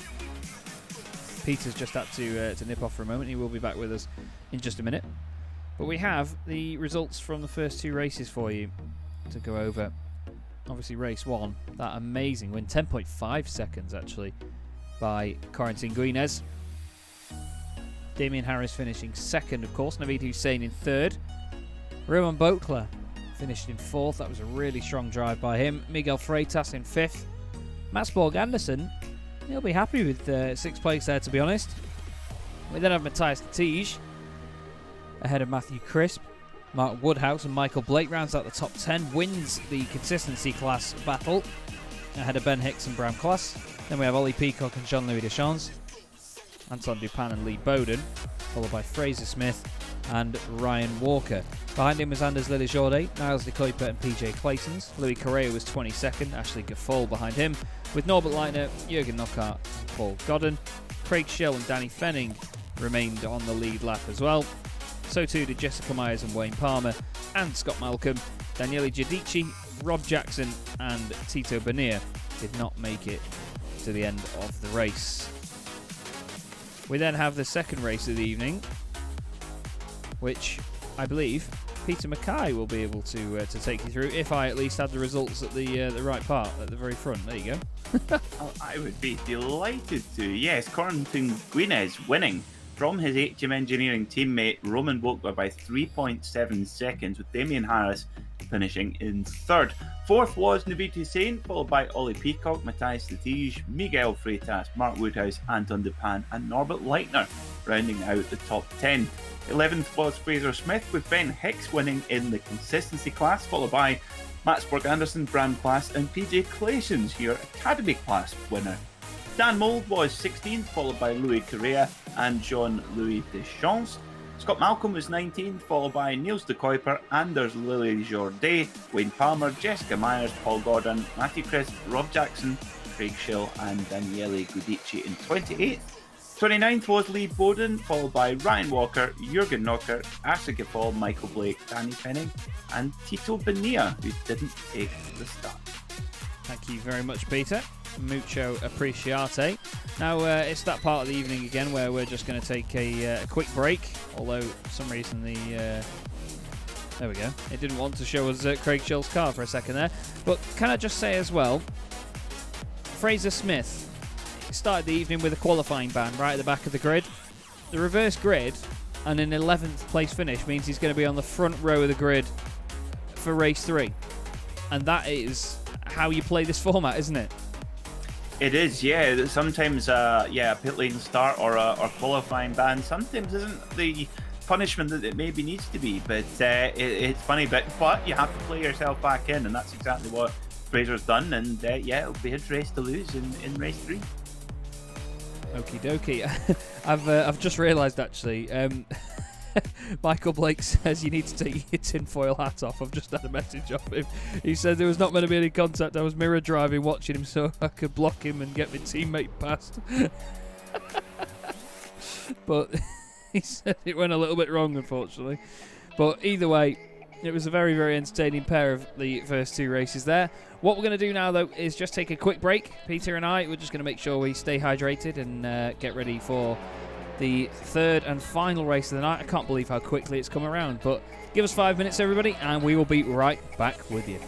Peter's just had to nip off for a moment. He will be back with us in just a minute. But we have the results from the first 2 races for you to go over. Obviously, race 1, that amazing win, 10.5 seconds actually, by Corentin Guinez. Damien Harris finishing 2nd, of course. Naveed Hussein in 3rd. Roman Boakler finished in 4th. That was a really strong drive by him. Miguel Freitas in 5th. Mats Borg Andersen, he'll be happy with 6th place there, to be honest. We then have Matthias Lattige ahead of Matthew Crisp. Mark Woodhouse and Michael Blake rounds out the top 10, wins the consistency class battle ahead of Ben Hicks and Bram Class. Then we have Ollie Peacock and Jean-Louis Deschamps, Anton Dupin and Lee Bowden, followed by Fraser Smith and Ryan Walker. Behind him was Anders Lillejorde, Niles de Kuiper and PJ Claytons. Louis Correa was 22nd, Ashley Gaffol behind him, with Norbert Leitner, Jürgen Knockaert and Paul Godden. Craig Schill and Danny Fenning remained on the lead lap as well. So too did Jessica Myers and Wayne Palmer, and Scott Malcolm. Daniele Giudici, Rob Jackson and Tito Bonilla did not make it to the end of the race. We then have the second race of the evening, which I believe Peter MacKay will be able to take you through, if I at least had the results at the right part, at the very front. There you go. Oh, I would be delighted to. Yes, Corentin Guinez winning from his HM Engineering teammate Roman Boakler by 3.7 seconds, with Damien Harris finishing in 3rd. 4th was Naveed Hussein, followed by Ollie Peacock, Matthias Lattige, Miguel Freitas, Mark Woodhouse, Anton Dupin and Norbert Leitner, rounding out the top 10. 11th was Fraser Smith, with Ben Hicks winning in the consistency class, followed by Mats Borg Andersen, Bram Class and PJ Claytons, your academy class winner. Dan Mould was 16th, followed by Louis Correa and Jean-Louis Deschamps. Scott Malcolm was 19th, followed by Niels de Kuiper, Anders Lillejorde, Wayne Palmer, Jessica Myers, Paul Gordon, Matthew Crisp, Rob Jackson, Craig Schill and Daniele Giudici in 28th. 29th was Lee Bowden, followed by Ryan Walker, Jürgen Knockaert, Ashley Gaffol, Michael Blake, Danny Fenning and Tito Bonilla, who didn't take the start. Thank you very much, Peter. Mucho appreciate. Now it's that part of the evening again where we're just going to take a quick break, although for some reason there we go, it didn't want to show us Craig Schill's car for a second there. But can I just say as well, Fraser Smith started the evening with a qualifying ban right at the back of the grid. The reverse grid and an 11th place finish means he's going to be on the front row of the grid for race 3, and that is how you play this format, isn't it? It is, yeah. Sometimes, a pit lane start or qualifying ban sometimes isn't the punishment that it maybe needs to be. But it's funny, but you have to play yourself back in, and that's exactly what Fraser's done. And it'll be his race to lose in race 3. Okie dokie. I've just realised actually. Michael Blake says you need to take your tinfoil hat off. I've just had a message off him. He said there was not going to be any contact. I was mirror driving, watching him so I could block him and get my teammate past. But he said it went a little bit wrong, unfortunately. But either way, it was a very, very entertaining pair of the first 2 races there. What we're going to do now, though, is just take a quick break. Peter and I, we're just going to make sure we stay hydrated and get ready for the 3rd and final race of the night. I can't believe how quickly it's come around, but give us 5 minutes, everybody, and we will be right back with you.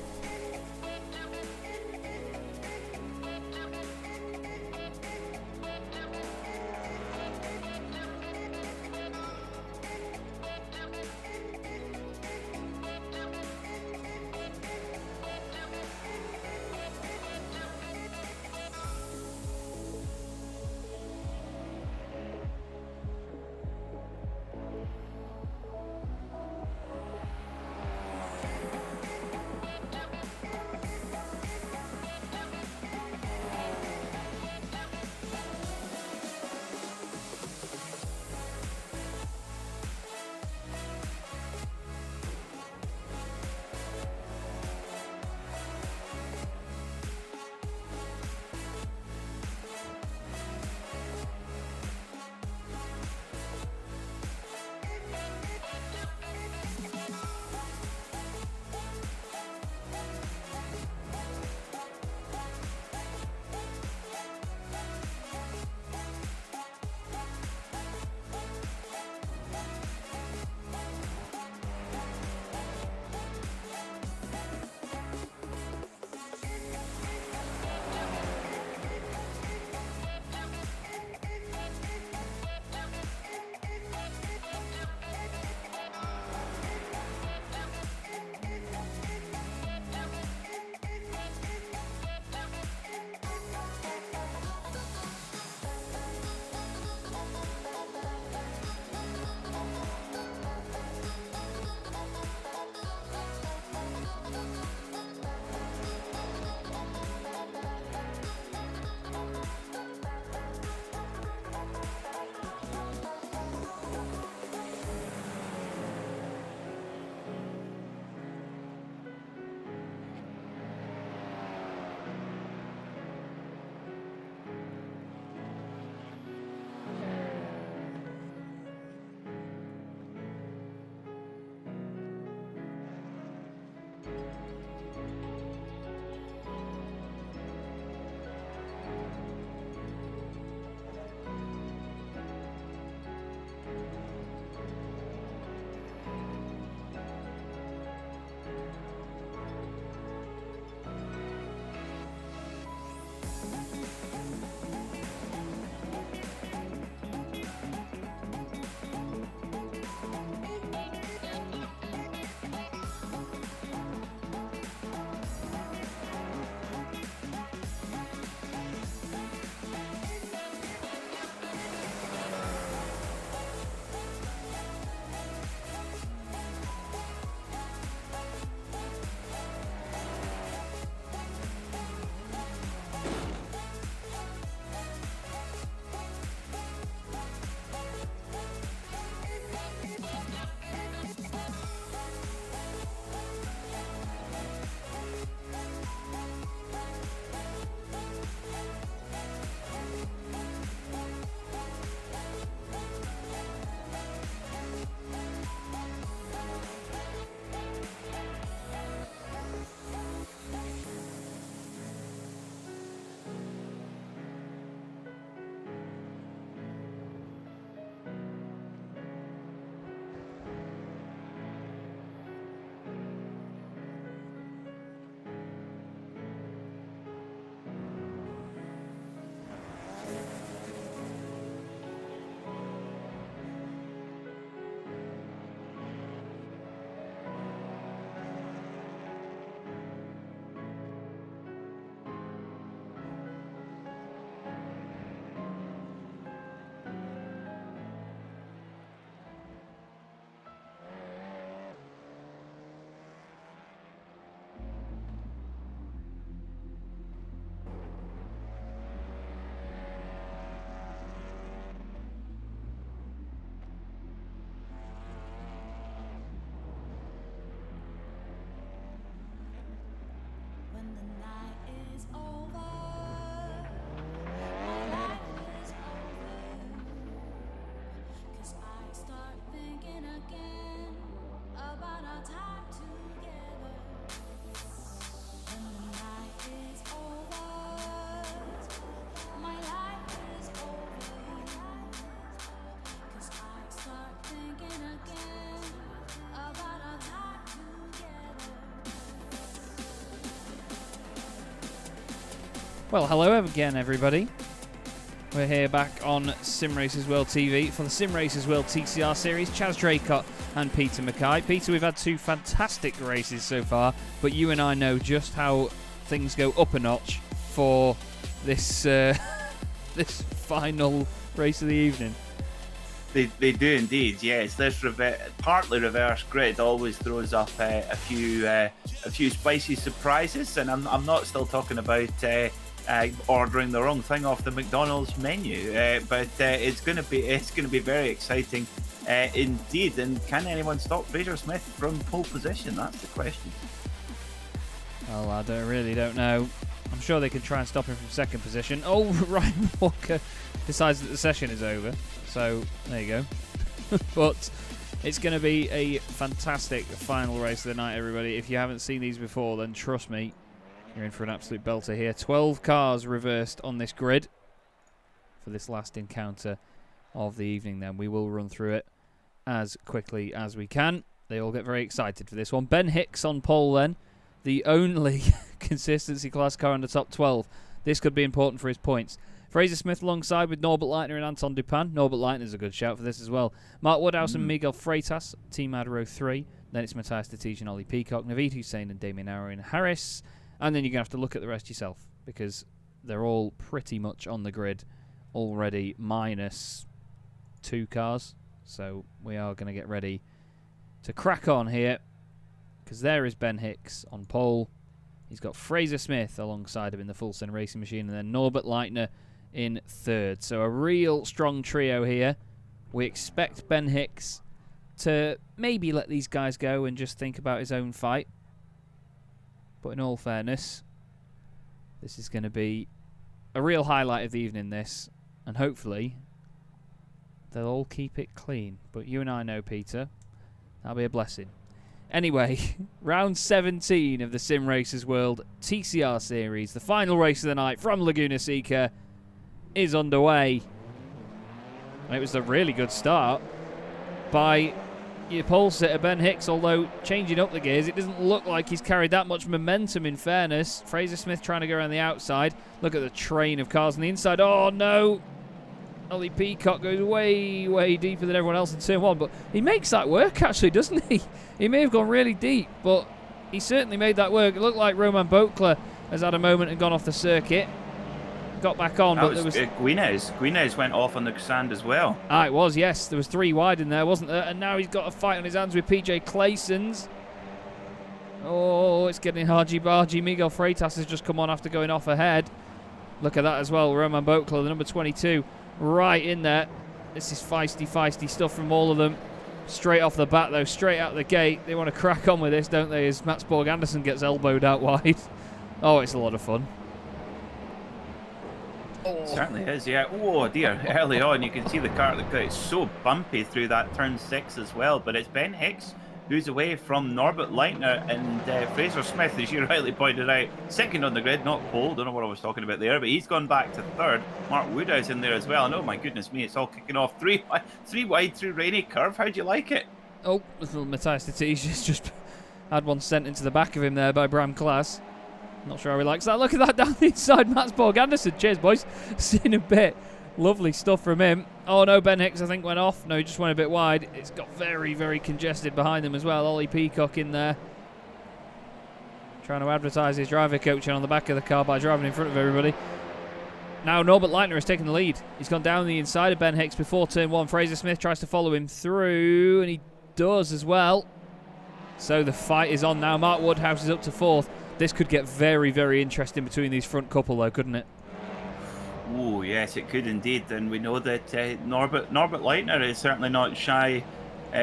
Well, hello again, everybody. We're here back on Simracersworld TV for the Simracersworld TCR Series. Chaz, Draycott and Peter MacKay. Peter, we've had 2 fantastic races so far, but you and I know just how things go up a notch for this this final race of the evening. They do indeed, yes. This partly reverse grid always throws up a few spicy surprises, and I'm not still talking about ordering the wrong thing off the McDonald's menu, but it's going to be very exciting indeed. And can anyone stop Fraser Smith from pole position? That's the question. Well, I really don't know. I'm sure they can try and stop him from second position. Oh, Ryan Walker decides that the session is over. So, there you go. But it's going to be a fantastic final race of the night, everybody. If you haven't seen these before, then trust me, you're in for an absolute belter here. 12 cars reversed on this grid for this last encounter of the evening then. We will run through it as quickly as we can. They all get very excited for this one. Ben Hicks on pole then. The only consistency class car in the top 12. This could be important for his points. Fraser Smith alongside with Norbert Leitner and Anton Dupin. Norbert Leitner's a good shout for this as well. Mark Woodhouse and Miguel Freitas, Team Adro 3. Then it's Matthias Tatij and Ollie Peacock, Naveed Hussein and Damien Arrow Harris. And then you're going to have to look at the rest yourself, because they're all pretty much on the grid already, minus 2 cars. So we are going to get ready to crack on here, because there is Ben Hicks on pole. He's got Fraser Smith alongside him in the full send racing machine, and then Norbert Leitner in third. So a real strong trio here. We expect Ben Hicks to maybe let these guys go and just think about his own fight. But in all fairness, this is going to be a real highlight of the evening, this. And hopefully, they'll all keep it clean. But you and I know, Peter, that'll be a blessing. Anyway, round 17 of the Simracersworld TCR Series, the final race of the night from Laguna Seca, is underway. And it was a really good start by your pole sitter Ben Hicks, although changing up the gears, it doesn't look like he's carried that much momentum, in fairness. Fraser Smith trying to go around the outside. Look at the train of cars on the inside. Oh, no. Ollie Peacock goes way, way deeper than everyone else in turn 1, but he makes that work, actually, doesn't he? He may have gone really deep, but he certainly made that work. It looked like Roman Bokler has had a moment and gone off the circuit. Got back on, but there was Guinez went off on the sand as well. Ah, it was, yes. There was 3 wide in there, wasn't there? And now he's got a fight on his hands with PJ Claysons. Oh, it's getting hargy-bargy. Miguel Freitas has just come on after going off ahead. Look at that as well. Roman Bokler, the number 22, right in there. This is feisty stuff from all of them. Straight off the bat, though, straight out the gate. They want to crack on with this, don't they, as Mats Borg Anderson gets elbowed out wide. Oh, it's a lot of fun. It certainly is, yeah. Oh dear, early on you can see the car it's so bumpy through that turn 6 as well, but it's Ben Hicks who's away from Norbert Leitner and Fraser Smith, as you rightly pointed out, second on the grid, not pole. Don't know what I was talking about there, but he's gone back to third. Mark Woodhouse in there as well, and oh my goodness me, it's all kicking off. Three wide through Rainy Curve. How'd you like it? Oh, little Matthias Tatij has just had one sent into the back of him there by Bram Klaas. Not sure how he likes that. Look at that down the inside. Mats Borg Anderson. Cheers, boys. See you in a bit. Lovely stuff from him. Oh, no, Ben Hicks, I think, went off. No, he just went a bit wide. It's got very, very congested behind him as well. Ollie Peacock in there. Trying to advertise his driver coaching on the back of the car by driving in front of everybody. Now Norbert Leitner has taken the lead. He's gone down the inside of Ben Hicks before turn 1. Fraser Smith tries to follow him through, and he does as well. So the fight is on now. Mark Woodhouse is up to 4th. This could get very, very interesting between these front couple, though, couldn't it? Oh, yes, it could indeed. And we know that Norbert Leitner is certainly not shy.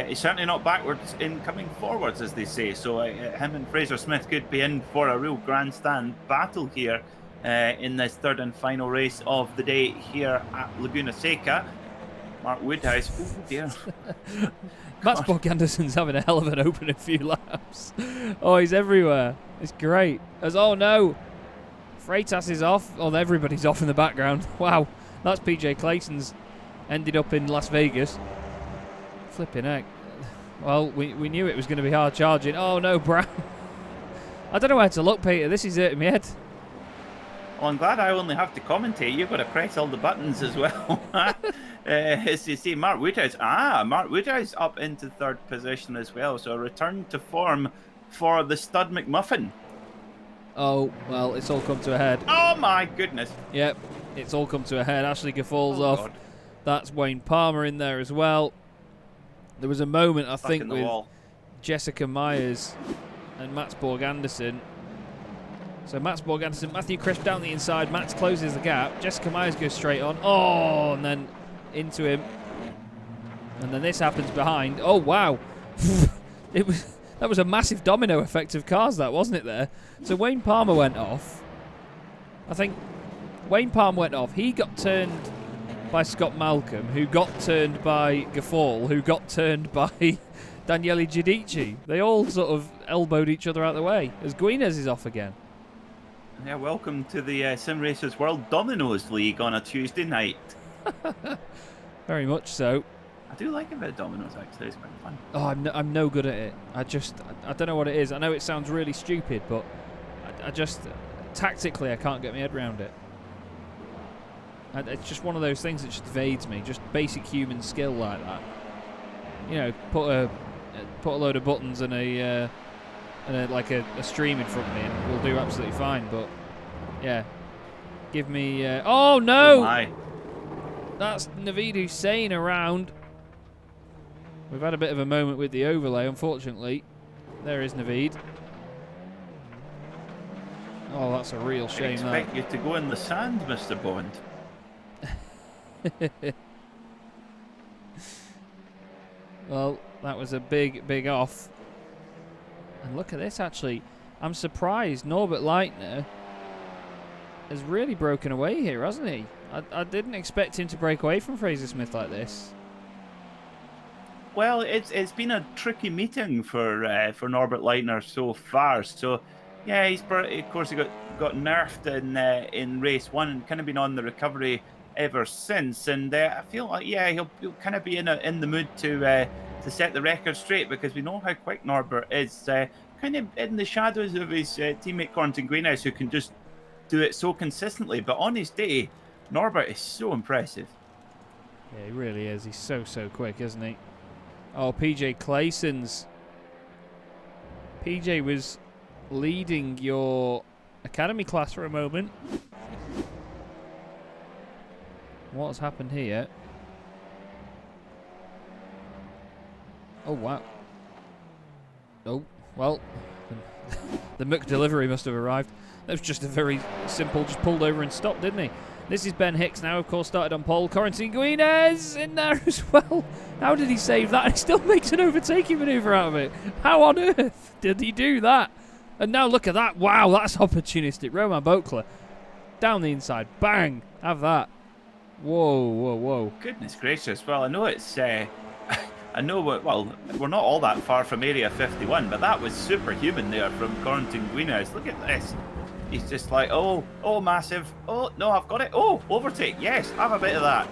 He's certainly not backwards in coming forwards, as they say. So him and Fraser Smith could be in for a real grandstand battle here in this third and final race of the day here at Laguna Seca. Mark Woodhouse. Oh, dear. Mats Borg Anderson's having a hell of an opening few laps. Oh, he's everywhere. It's great. Oh, no. Freitas is off. Oh, everybody's off in the background. Wow. That's PJ Clayson's ended up in Las Vegas. Flipping heck. Well, we knew it was going to be hard charging. Oh, no, Brown. I don't know where to look, Peter. This is hurting my head. Well, I'm glad I only have to commentate. You've got to press all the buttons as well. As you see, Mark Woodhouse. Mark Woodhouse up into third position as well. So a return to form for the Stud McMuffin. Oh, well, it's all come to a head. Oh, my goodness. Yep, it's all come to a head. Ashley falls off. God. That's Wayne Palmer in there as well. There was a moment, I Stuck think, in the with wall. Jessica Myers and Mats Borg-Andersen. So Mats Borg-Andersen, Matthew Crisp down the inside. Mats closes the gap. Jessica Myers goes straight on. Oh, and then into him. And then this happens behind. Oh, wow. That was a massive domino effect of cars, that, wasn't it, there? So Wayne Palmer went off. I think Wayne Palmer went off. He got turned by Scott Malcolm, who got turned by Gaffal, who got turned by Daniele Giudici. They all sort of elbowed each other out of the way as Guinness is off again. Yeah, welcome to the Simracersworld Dominoes League on a Tuesday night. Very much so. I do like a bit of dominoes, actually. It's quite fun. Oh, I'm no good at it. I don't know what it is. I know it sounds really stupid, but I just tactically I can't get my head around it. It's just one of those things that just evades me. Just basic human skill like that. You know, put a load of buttons and a stream in front of me, and we'll do absolutely fine. But yeah, give me. Oh no! Oh my. That's Naveed Hussain around. We've had a bit of a moment with the overlay, unfortunately. There is Naveed. Oh, that's a real shame. I expect you to go in the sand, Mr. Bond. Well, that was a big off. And look at this, actually. I'm surprised Norbert Leitner has really broken away here, hasn't he? I didn't expect him to break away from Fraser Smith like this. Well, it's been a tricky meeting for Norbert Leitner so far. So, yeah, of course he got nerfed in race 1 and kind of been on the recovery ever since. And I feel like he'll kind of be in the mood to set the record straight, because we know how quick Norbert is. Kind of in the shadows of his teammate Cornton Greenhouse, who can just do it so consistently. But on his day, Norbert is so impressive. Yeah, he really is. He's so quick, isn't he? Oh, PJ Clayson's. PJ was leading your academy class for a moment. What has happened here? Oh, wow. Oh, well, the Muck delivery must have arrived. That was just a very simple, just pulled over and stopped, didn't he? This is Ben Hicks now, of course, started on pole. Corentin Guinez in there as well. How did he save that? He still makes an overtaking manoeuvre out of it. How on earth did he do that? And now look at that. Wow, that's opportunistic. Roman Bokler down the inside. Bang. Have that. Whoa. Goodness gracious. Well, I know it's... I know, well, we're not all that far from Area 51, but that was superhuman there from Corentin Guinez. Look at this. He's just like, oh, massive. Oh, no, I've got it. Oh, overtake. Yes, have a bit of that.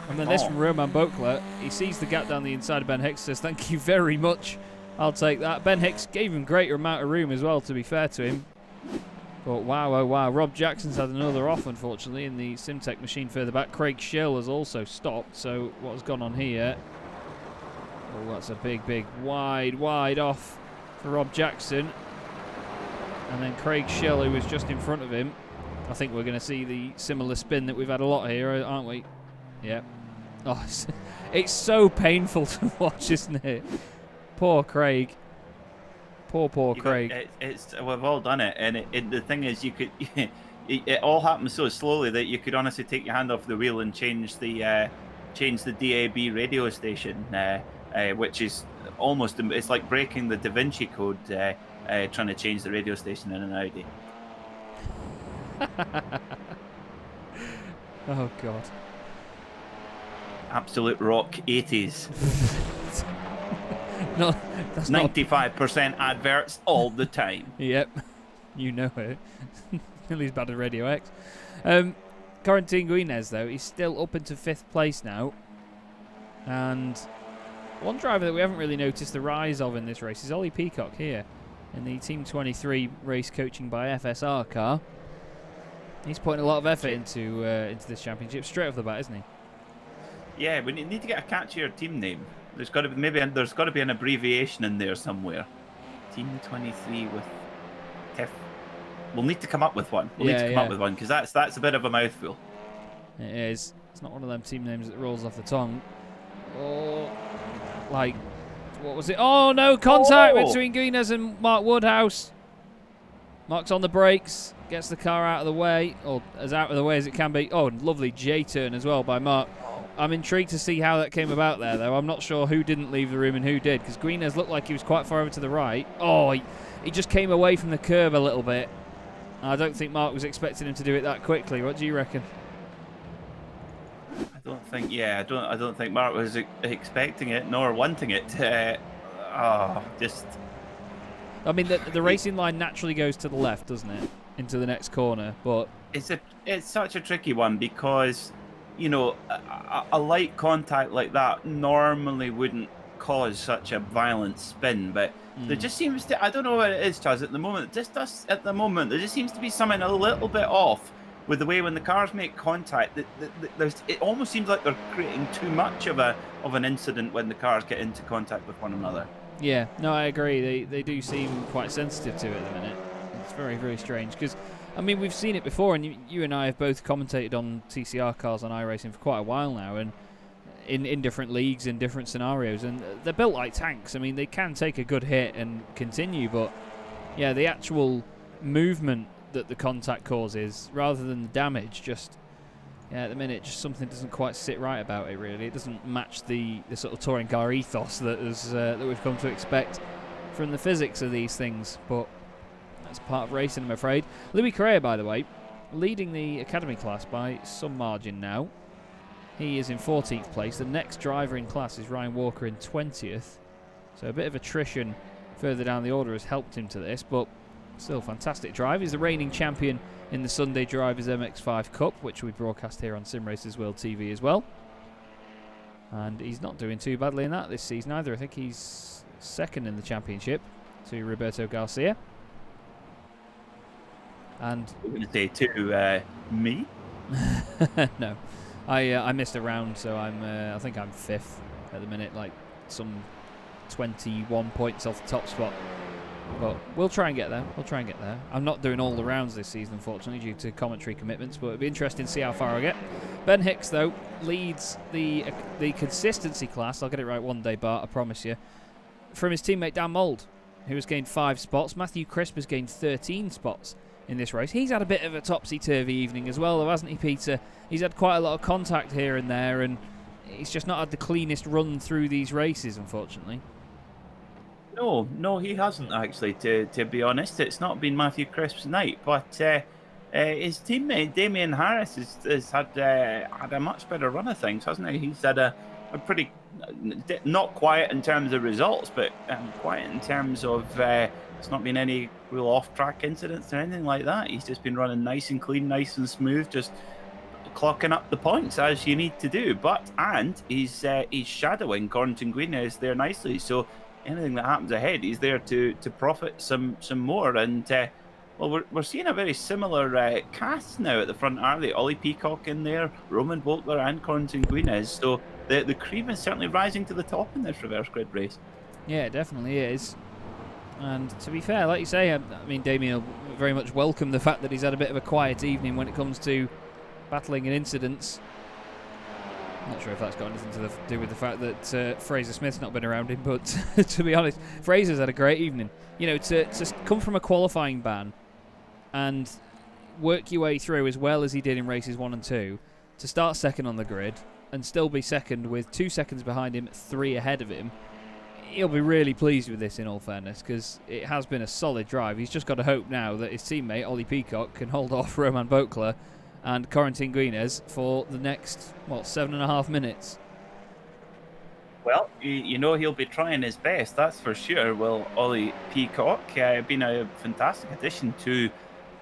And then this from Roman Bokler. He sees the gap down the inside of Ben Hicks, says, thank you very much. I'll take that. Ben Hicks gave him greater amount of room as well, to be fair to him. But wow, oh wow. Rob Jackson's had another off, unfortunately, in the Simtech machine further back. Craig Schill has also stopped. So what has gone on here? Oh, that's a big wide off for Rob Jackson. And then Craig Schill, who was just in front of him. I think we're going to see the similar spin that we've had a lot here, aren't we? Yeah. Oh, it's so painful to watch, isn't it? Poor Craig. Poor Craig. We've all done it, and the thing is, you could. It all happens so slowly that you could honestly take your hand off the wheel and change the DAB radio station, which is almost, it's like breaking the Da Vinci Code. Trying to change the radio station in an Audi. Oh God. Absolute rock 80s. No, that's 95% adverts all the time. Yep. You know it. Nearly as bad as Radio X. Corentin Guinez, though, he's still up into 5th place now. And one driver that we haven't really noticed the rise of in this race is Ollie Peacock here in the Team 23 race coaching by FSR car. He's putting a lot of effort into this championship straight off the bat, isn't he? Yeah, we need to get a catchier team name. There's got to be there's got to be an abbreviation in there somewhere. Team 23 with TIFF. We'll need to come up with one. We'll need to come up with one because that's a bit of a mouthful. It is. It's not one of them team names that rolls off the tongue. Oh, like, what was it? Oh no! Contact between Guinness and Mark Woodhouse. Mark's on the brakes, gets the car out of the way, or as out of the way as it can be. Oh, lovely J-turn as well by Mark. I'm intrigued to see how that came about there, though. I'm not sure who didn't leave the room and who did, because Guinness looked like he was quite far over to the right. Oh, he just came away from the curb a little bit. I don't think Mark was expecting him to do it that quickly. What do you reckon? I don't think. Yeah, I don't think Mark was expecting it nor wanting it. Just. I mean, the racing line naturally goes to the left, doesn't it, into the next corner? But it's such a tricky one because, you know, a light contact like that normally wouldn't cause such a violent spin, but there just seems to, I don't know what it is, Chaz, at the moment. There just seems to be something a little bit off with the way when the cars make contact. It almost seems like they're creating too much of an incident when the cars get into contact with one another. Yeah, no, I agree. They do seem quite sensitive to it at the minute. It's very, very strange because, I mean, we've seen it before, and you and I have both commentated on TCR cars on iRacing for quite a while now, and in different leagues, in different scenarios, and they're built like tanks. I mean, they can take a good hit and continue, but yeah, the actual movement that the contact causes, rather than the damage, just at the minute, just something doesn't quite sit right about it. Really, it doesn't match the sort of touring car ethos that we've come to expect from the physics of these things. But that's part of racing, I'm afraid. Louis Correa, by the way, leading the academy class by some margin now. He is in 14th place. The next driver in class is Ryan Walker in 20th. So a bit of attrition further down the order has helped him to this, but still fantastic drive. He's the reigning champion in the Sunday Drivers MX5 Cup, which we broadcast here on Simracersworld TV as well. And he's not doing too badly in that this season either. I think he's second in the championship to Roberto Garcia. And I'm going to say to me? No, I missed a round, so I think I'm 5th at the minute, like some 21 points off the top spot. But we'll try and get there. I'm not doing all the rounds this season, unfortunately, due to commentary commitments, but it'll be interesting to see how far I get. Ben Hicks, though, leads the consistency class. I'll get it right one day, Bart, I promise you. From his teammate Dan Mould, who has gained 5 spots. Matthew Crisp has gained 13 spots in this race. He's had a bit of a topsy-turvy evening as well, though, hasn't he, Peter? He's had quite a lot of contact here and there, and he's just not had the cleanest run through these races, unfortunately. No, he hasn't actually. To be honest, it's not been Matthew Crisp's night, but his teammate Damien Harris has had a much better run of things, hasn't he? He's had a pretty not quiet in terms of results, but quiet in terms of it's not been any real off-track incidents or anything like that. He's just been running nice and clean, nice and smooth, just clocking up the points as you need to do. And he's shadowing Corrington Greenhouse there nicely, so anything that happens ahead, he's there to profit some more. And well, we're seeing a very similar cast now at the front, aren't they? Ollie Peacock in there, Roman Boltler and Corrington Guinez. So the cream is certainly rising to the top in this reverse grid race. Yeah, it definitely is. And to be fair, like you say, I mean, Damien will very much welcome the fact that he's had a bit of a quiet evening when it comes to battling and incidents. I'm not sure if that's got anything to do with the fact that Fraser Smith's not been around him, but to be honest, Fraser's had a great evening. You know, to come from a qualifying ban and work your way through as well as he did in races 1 and 2, to start second on the grid and still be second with 2 seconds behind him, 3 ahead of him, he'll be really pleased with this, in all fairness, because it has been a solid drive. He's just got to hope now that his teammate, Ollie Peacock, can hold off Roman Boltler and Corrington Guinez for the next, 7.5 minutes. Well, you know he'll be trying his best, that's for sure. Well, Ollie Peacock, been a fantastic addition to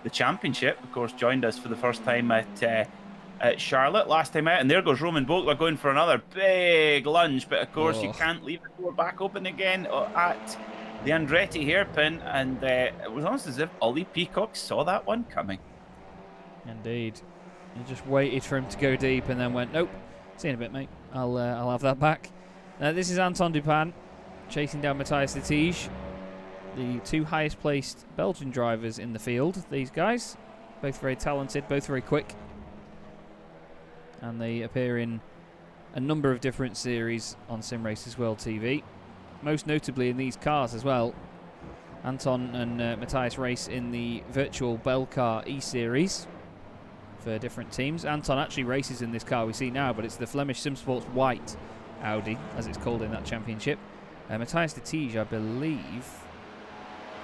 the championship. Of course, joined us for the first time at Charlotte last time out. And there goes Roman Boltler going for another big lunge. But, of course, you can't leave the door back open again at the Andretti hairpin. And it was almost as if Ollie Peacock saw that one coming. Indeed. He just waited for him to go deep and then went, nope. See you in a bit, mate. I'll have that back. This is Anton Dupin chasing down Matthias de Tige, the two highest placed Belgian drivers in the field. These guys, both very talented, both very quick. And they appear in a number of different series on Simracersworld TV. Most notably in these cars as well. Anton and Matthias race in the virtual Bell Car E-Series for different teams. Anton actually races in this car we see now, but it's the Flemish Simsports White Audi, as it's called in that championship. Matthias de Tige,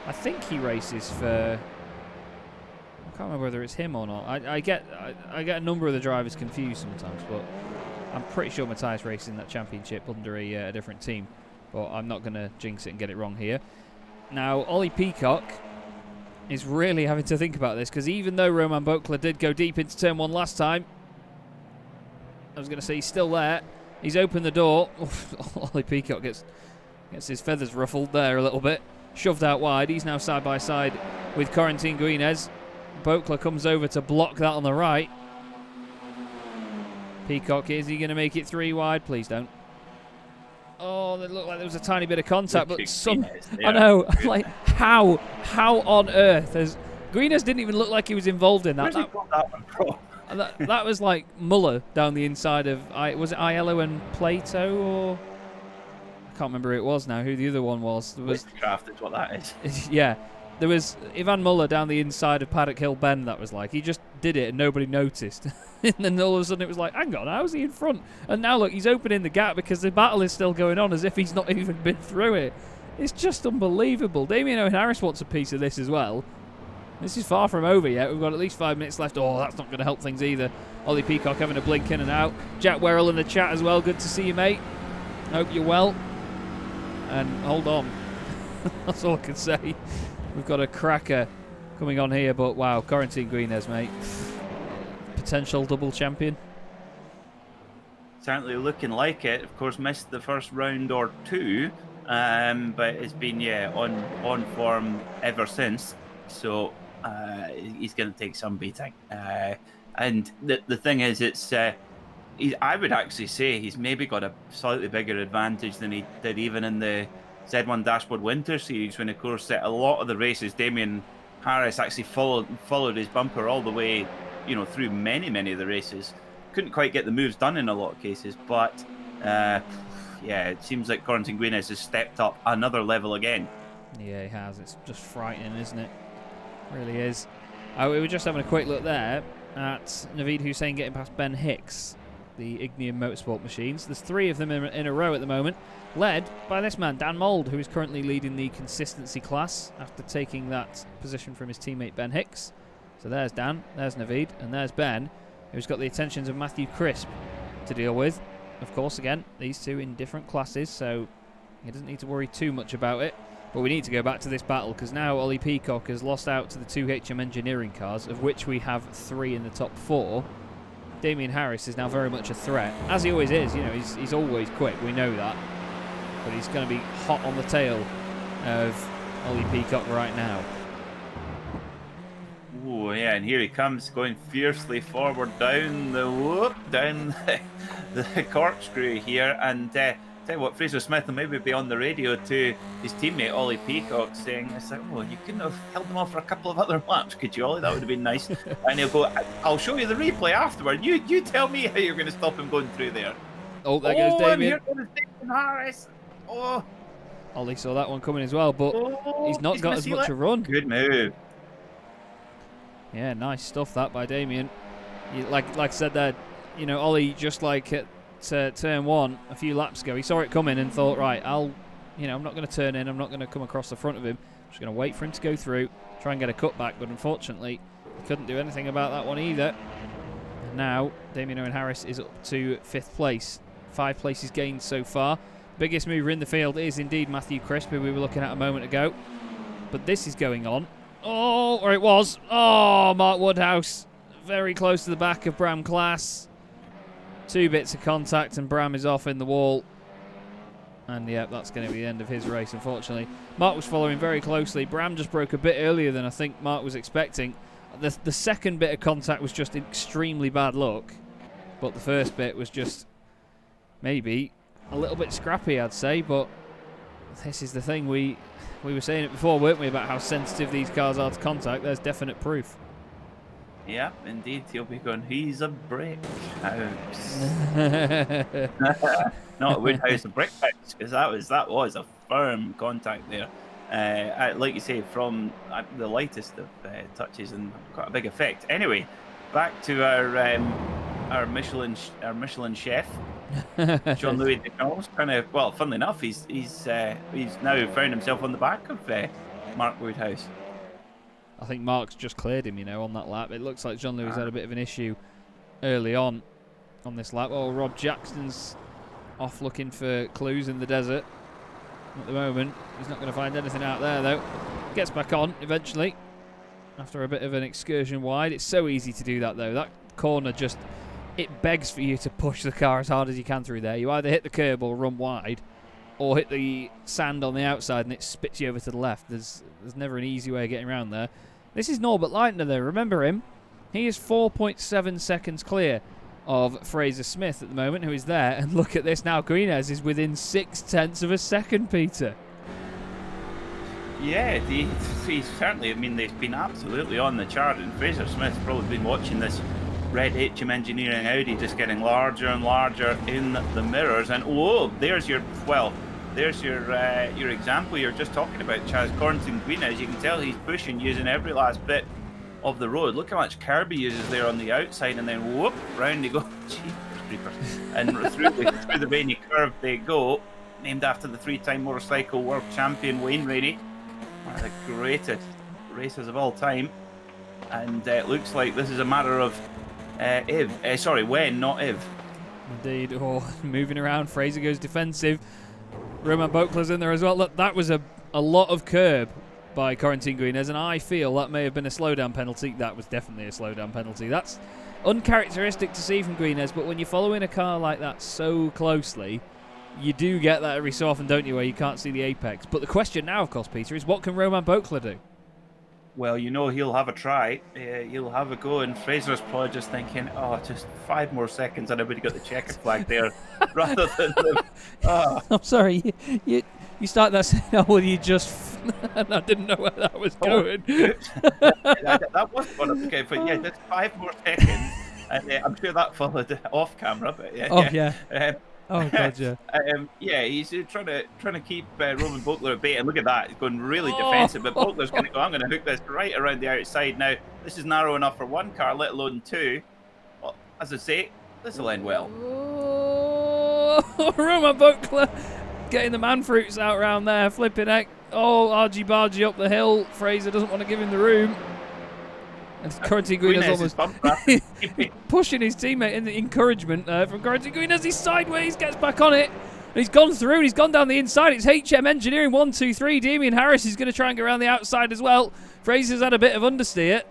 I think he races for... I can't remember whether it's him or not. I get a number of the drivers confused sometimes, but I'm pretty sure Matthias races in that championship under a different team. But I'm not going to jinx it and get it wrong here. Now, Ollie Peacock is really having to think about this, because even though Roman Bokla did go deep into turn 1 last time, I was going to say he's still there. He's opened the door. Ollie Peacock gets his feathers ruffled there a little bit. Shoved out wide. He's now side by side with Corentin Guinez. Bokla comes over to block that on the right. Peacock, is he going to make it 3 wide? Please don't. Oh, it looked like there was a tiny bit of contact, but some... Yeah. I know, like, how on earth has... Guinez didn't even look like he was involved in that. Where's he got that one from? That was like Muller down the inside of... Was it Aiello and Plato, or... I can't remember who it was now, who the other one was. Witchcraft is what that is. Yeah. There was Ivan Muller down the inside of Paddock Hill Bend, that was like. He just did it and nobody noticed. And then all of a sudden it was like, hang on, how's he in front? And now look, he's opening the gap because the battle is still going on as if he's not even been through it. It's just unbelievable. Damien Owen Harris wants a piece of this as well. This is far from over yet. We've got at least 5 minutes left. Oh, that's not going to help things either. Ollie Peacock having a blink in and out. Jack Werrell in the chat as well. Good to see you, mate. Hope you're well. And hold on. That's all I can say. We've got a cracker coming on here, but wow, Corentin Guinez, mate. Potential double champion. Certainly looking like it. Of course, missed the first round or two, but it's been, on form ever since. So he's going to take some beating. And the thing is, I would actually say he's maybe got a slightly bigger advantage than he did even in the Z1 Dashboard Winter Series, when, of course, a lot of the races, Damien Harris actually followed his bumper all the way, through many of the races. Couldn't quite get the moves done in a lot of cases, but it seems like Corentin Guinez has stepped up another level again. Yeah, he has. It's just frightening, isn't it? It really is. We were just having a quick look there at Naveed Hussein getting past Ben Hicks, the Ignium Motorsport machines. There's 3 of them in a row at the moment, led by this man, Dan Mould, who is currently leading the consistency class after taking that position from his teammate Ben Hicks. So there's Dan, there's Naveed, and there's Ben, who's got the attentions of Matthew Crisp to deal with. Of course, again, these two in different classes, so he doesn't need to worry too much about it. But we need to go back to this battle, because now Ollie Peacock has lost out to the 2 HM Engineering cars, of which we have 3 in the top 4. Damien Harris is now very much a threat, as he always is. He's always quick, we know that. But he's going to be hot on the tail of Ollie Peacock right now. Oh yeah, and here he comes, going fiercely forward down the corkscrew here. And tell you what, Fraser Smith will maybe be on the radio to his teammate Ollie Peacock, saying, "It's like, oh, you couldn't have held him off for a couple of other laps, could you, Ollie? That would have been nice." And he'll go, "I'll show you the replay afterward. You tell me how you're going to stop him going through there." Oh, there goes Damien. And here goes Damien Harris. Oh, Ollie saw that one coming as well, but he's not got as much a run. Good move. Yeah, nice stuff that by Damien. Like I said there, Ollie, just like at turn 1 a few laps ago, he saw it coming and thought, right, I'm not going to turn in, I'm not going to come across the front of him. I'm just going to wait for him to go through, try and get a cutback, but unfortunately, he couldn't do anything about that one either. And now, Damien Owen Harris is up to 5th place. 5 places gained so far. Biggest mover in the field is indeed Matthew Crisp, who we were looking at a moment ago. But this is going on. Oh, or it was. Oh, Mark Woodhouse. Very close to the back of Bram Class. 2 bits of contact and Bram is off in the wall. And yeah, that's going to be the end of his race, unfortunately. Mark was following very closely. Bram just broke a bit earlier than I think Mark was expecting. The second bit of contact was just extremely bad luck, but the first bit was just maybe a little bit scrappy, I'd say. But this is the thing, we were saying it before, weren't we, about how sensitive these cars are to contact. There's definite proof. Yeah, indeed. He'll be going, he's a brick house. Not a wood house, a brick house, because that was a firm contact there. Like you say, from the lightest of touches, and quite a big effect. Anyway, back to our Michelin chef, Jean-Louis Deschamps. Kind of, well, funnily enough, he's now found himself on the back of Mark Woodhouse. I think Mark's just cleared him, on that lap. It looks like Jean-Louis had a bit of an issue early on this lap. Oh, Rob Jackson's off looking for clues in the desert at the moment. He's not going to find anything out there, though. Gets back on eventually after a bit of an excursion wide. It's so easy to do that, though. That corner just, it begs for you to push the car as hard as you can through there. You either hit the curb or run wide, or hit the sand on the outside and it spits you over to the left. There's never an easy way of getting around there. This is Norbert Leitner, though. Remember him? He is 4.7 seconds clear of Fraser Smith at the moment, who is there. And look at this now. Guinness is within 0.6 of a second, Peter. Yeah, he's certainly, they've been absolutely on the chart. And Fraser Smith's probably been watching this red HM Engineering Audi just getting larger and larger in the mirrors. And whoa, there's your example you're just talking about, Chaz. Corrington Guinness. You can tell he's pushing, using every last bit of the road. Look how much curb he uses there on the outside, and then whoop, round he goes. Jeepers, and through the veiny curve they go. Named after the 3-time motorcycle world champion Wayne Rainey, one of the greatest racers of all time. And it looks like this is a matter of when, not if. Indeed. Oh, moving around. Fraser goes defensive. Roman Bokler's in there as well. Look, that was a lot of curb by Corrington Guinness, and I feel that may have been a slowdown penalty. That was definitely a slowdown penalty. That's uncharacteristic to see from Guinness, but when you're following a car like that so closely, you do get that every so often, don't you, where you can't see the apex. But the question now, of course, Peter, is what can Roman Bokler do? Well, he'll have a try. He'll have a go, and Fraser's probably just thinking, oh, just 5 more seconds and I would have got the checker flag there, rather than I'm sorry, you start that saying, oh, well, you just... and I didn't know where that was going. That was one of the game, but yeah, just 5 more seconds, and I'm sure that followed off camera, but yeah. Oh god, yeah. He's trying to keep Roman Bokler at bay, and look at that, he's going really defensive. But Bokler's going to go, I'm going to hook this right around the outside. Now, this is narrow enough for 1 car, let alone 2. Well, as I say, this will end well. Oh, Roman Bokler getting the man fruits out around there, flipping heck. Oh, argy-bargy up the hill. Fraser doesn't want to give him the room. And Corrington Guinness almost pushing his teammate in the encouragement from Corrington Guinness. He's sideways, gets back on it. And he's gone through and he's gone down the inside. It's HM Engineering 1, 2, 3. Damien Harris is going to try and go around the outside as well. Fraser's had a bit of understeer.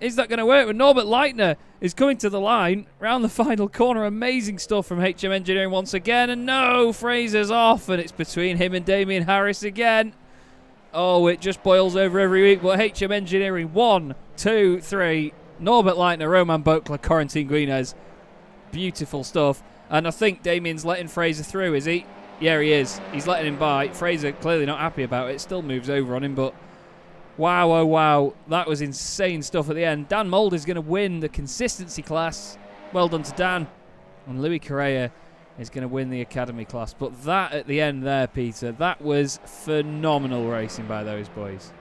Is that going to work? But Norbert Leitner is coming to the line round the final corner. Amazing stuff from HM Engineering once again. And no, Fraser's off. And it's between him and Damien Harris again. Oh, it just boils over every week. But HM Engineering 1, 2, 3. Norbert Leitner, Roman Bokler, Corrington Guinness. Beautiful stuff. And I think Damien's letting Fraser through, is he? Yeah, he is. He's letting him by. Fraser clearly not happy about it. Still moves over on him, but wow, oh wow. That was insane stuff at the end. Dan Mould is going to win the consistency class. Well done to Dan. And Louis Correa is going to win the academy class. But that at the end there, Peter, that was phenomenal racing by those boys.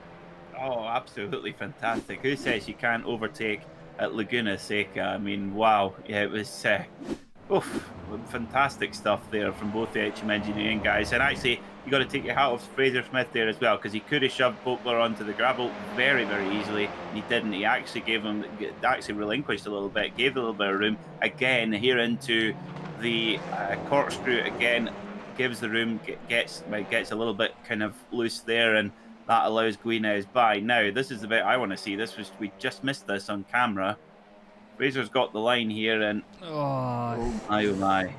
Oh, absolutely fantastic. Who says you can't overtake at Laguna Seca? I mean, wow. Yeah, it was fantastic stuff there from both the HM Engineering guys. And actually, you got to take your hat off to Fraser Smith there as well, because he could have shoved Bokler onto the gravel very, very easily. He didn't. He actually relinquished a little bit, gave a little bit of room. Again, here into the corkscrew again, gives the room, gets a little bit kind of loose there, and that allows Guinness by. Now, this is the bit I want to see. We just missed this on camera. Fraser's got the line here, and oh my.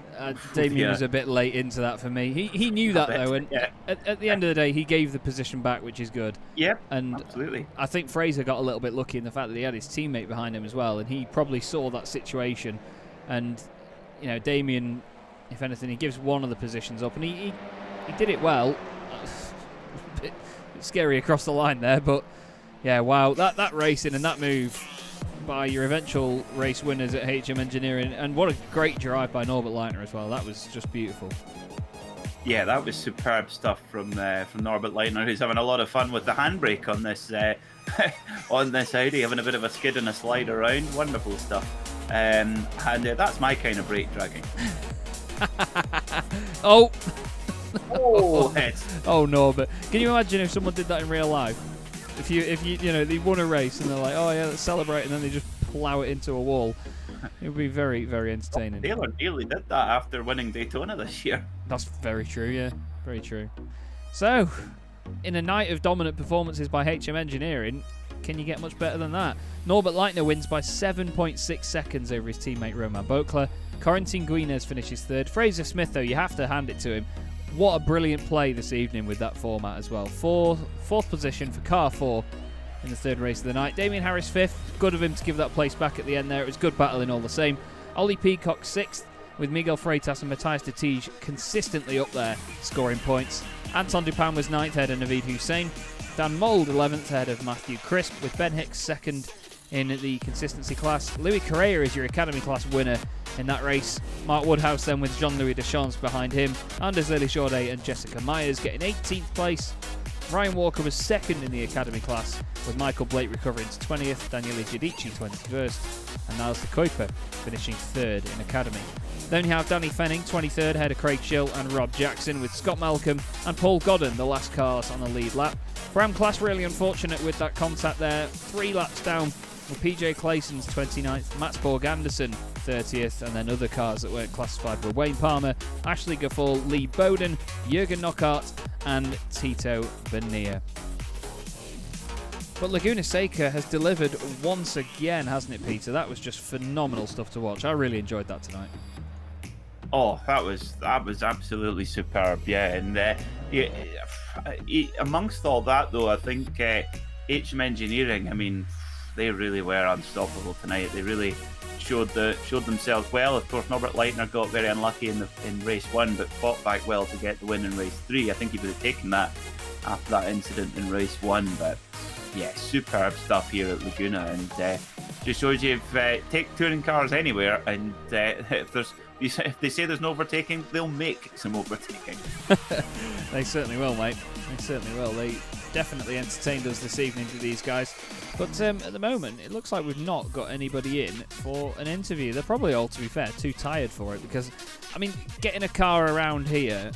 Damien was a bit late into that for me. He knew that though, and at the end of the day, he gave the position back, which is good. Yep, and absolutely. I think Fraser got a little bit lucky in the fact that he had his teammate behind him as well, and he probably saw that situation. And Damien, if anything, he gives one of the positions up, and he did it well. a bit scary across the line there, but yeah, wow, that racing and that move by your eventual race winners at HM Engineering, and what a great drive by Norbert Leitner as well. That was just beautiful. Yeah, that was superb stuff from Norbert Leitner, who's having a lot of fun with the handbrake on this on this Audi, having a bit of a skid and a slide around. Wonderful stuff. And that's my kind of brake dragging. Oh. Oh, Norbert. Can you imagine if someone did that in real life? If you they won a race and they're like, oh yeah, let's celebrate, and then they just plow it into a wall. It would be very, very entertaining. Taylor nearly did that after winning Daytona this year. That's very true, yeah. Very true. So, in a night of dominant performances by HM Engineering, can you get much better than that? Norbert Leitner wins by 7.6 seconds over his teammate Romain Beauclerc. Corentin Guinez finishes third. Fraser Smith, though, you have to hand it to him. What a brilliant play this evening with that format as well. Fourth position for car 4 in the third race of the night. Damien Harris 5th. Good of him to give that place back at the end there. It was good battling all the same. Ollie Peacock 6th, with Miguel Freitas and Matthias de Tige consistently up there scoring points. Anton Dupin was 9th ahead of Naveed Hussein. Dan Mould 11th ahead of Matthew Crisp, with Ben Hicks 2nd in the consistency class. Louis Correa is your academy class winner in that race. Mark Woodhouse then with Jean-Louis Deschamps behind him. Anders Lely-Jourdaix and Jessica Myers getting 18th place. Ryan Walker was 2nd in the academy class, with Michael Blake recovering to 20th, Daniele Giudici 21st, and Niles de Kuiper finishing 3rd in academy. Then you have Danny Fenning 23rd ahead of Craig Schill and Rob Jackson, with Scott Malcolm and Paul Godden the last cars on the lead lap. For AM class, really unfortunate with that contact there. 3 laps down with PJ Clayson's 29th, Mats Borg Anderson 30th, and then other cars that weren't classified were Wayne Palmer, Ashley Gaffall, Lee Bowden, Jürgen Knockhart, and Tito Bonilla. But Laguna Seca has delivered once again, hasn't it, Peter? That was just phenomenal stuff to watch. I really enjoyed that tonight. Oh, that was absolutely superb, yeah. And amongst all that, though, I think HM Engineering, I mean, they really were unstoppable tonight. They really showed themselves well. Of course, Norbert Leitner got very unlucky in race 1, but fought back well to get the win in race 3. I think he would have taken that after that incident in race 1. But yeah, superb stuff here at Laguna, and just shows you take touring cars anywhere, and if they say there's no overtaking, they'll make some overtaking. They certainly will, mate. They certainly will. They definitely entertained us this evening to these guys. But at the moment, it looks like we've not got anybody in for an interview. They're probably all, to be fair, too tired for it, because, I mean, getting a car around here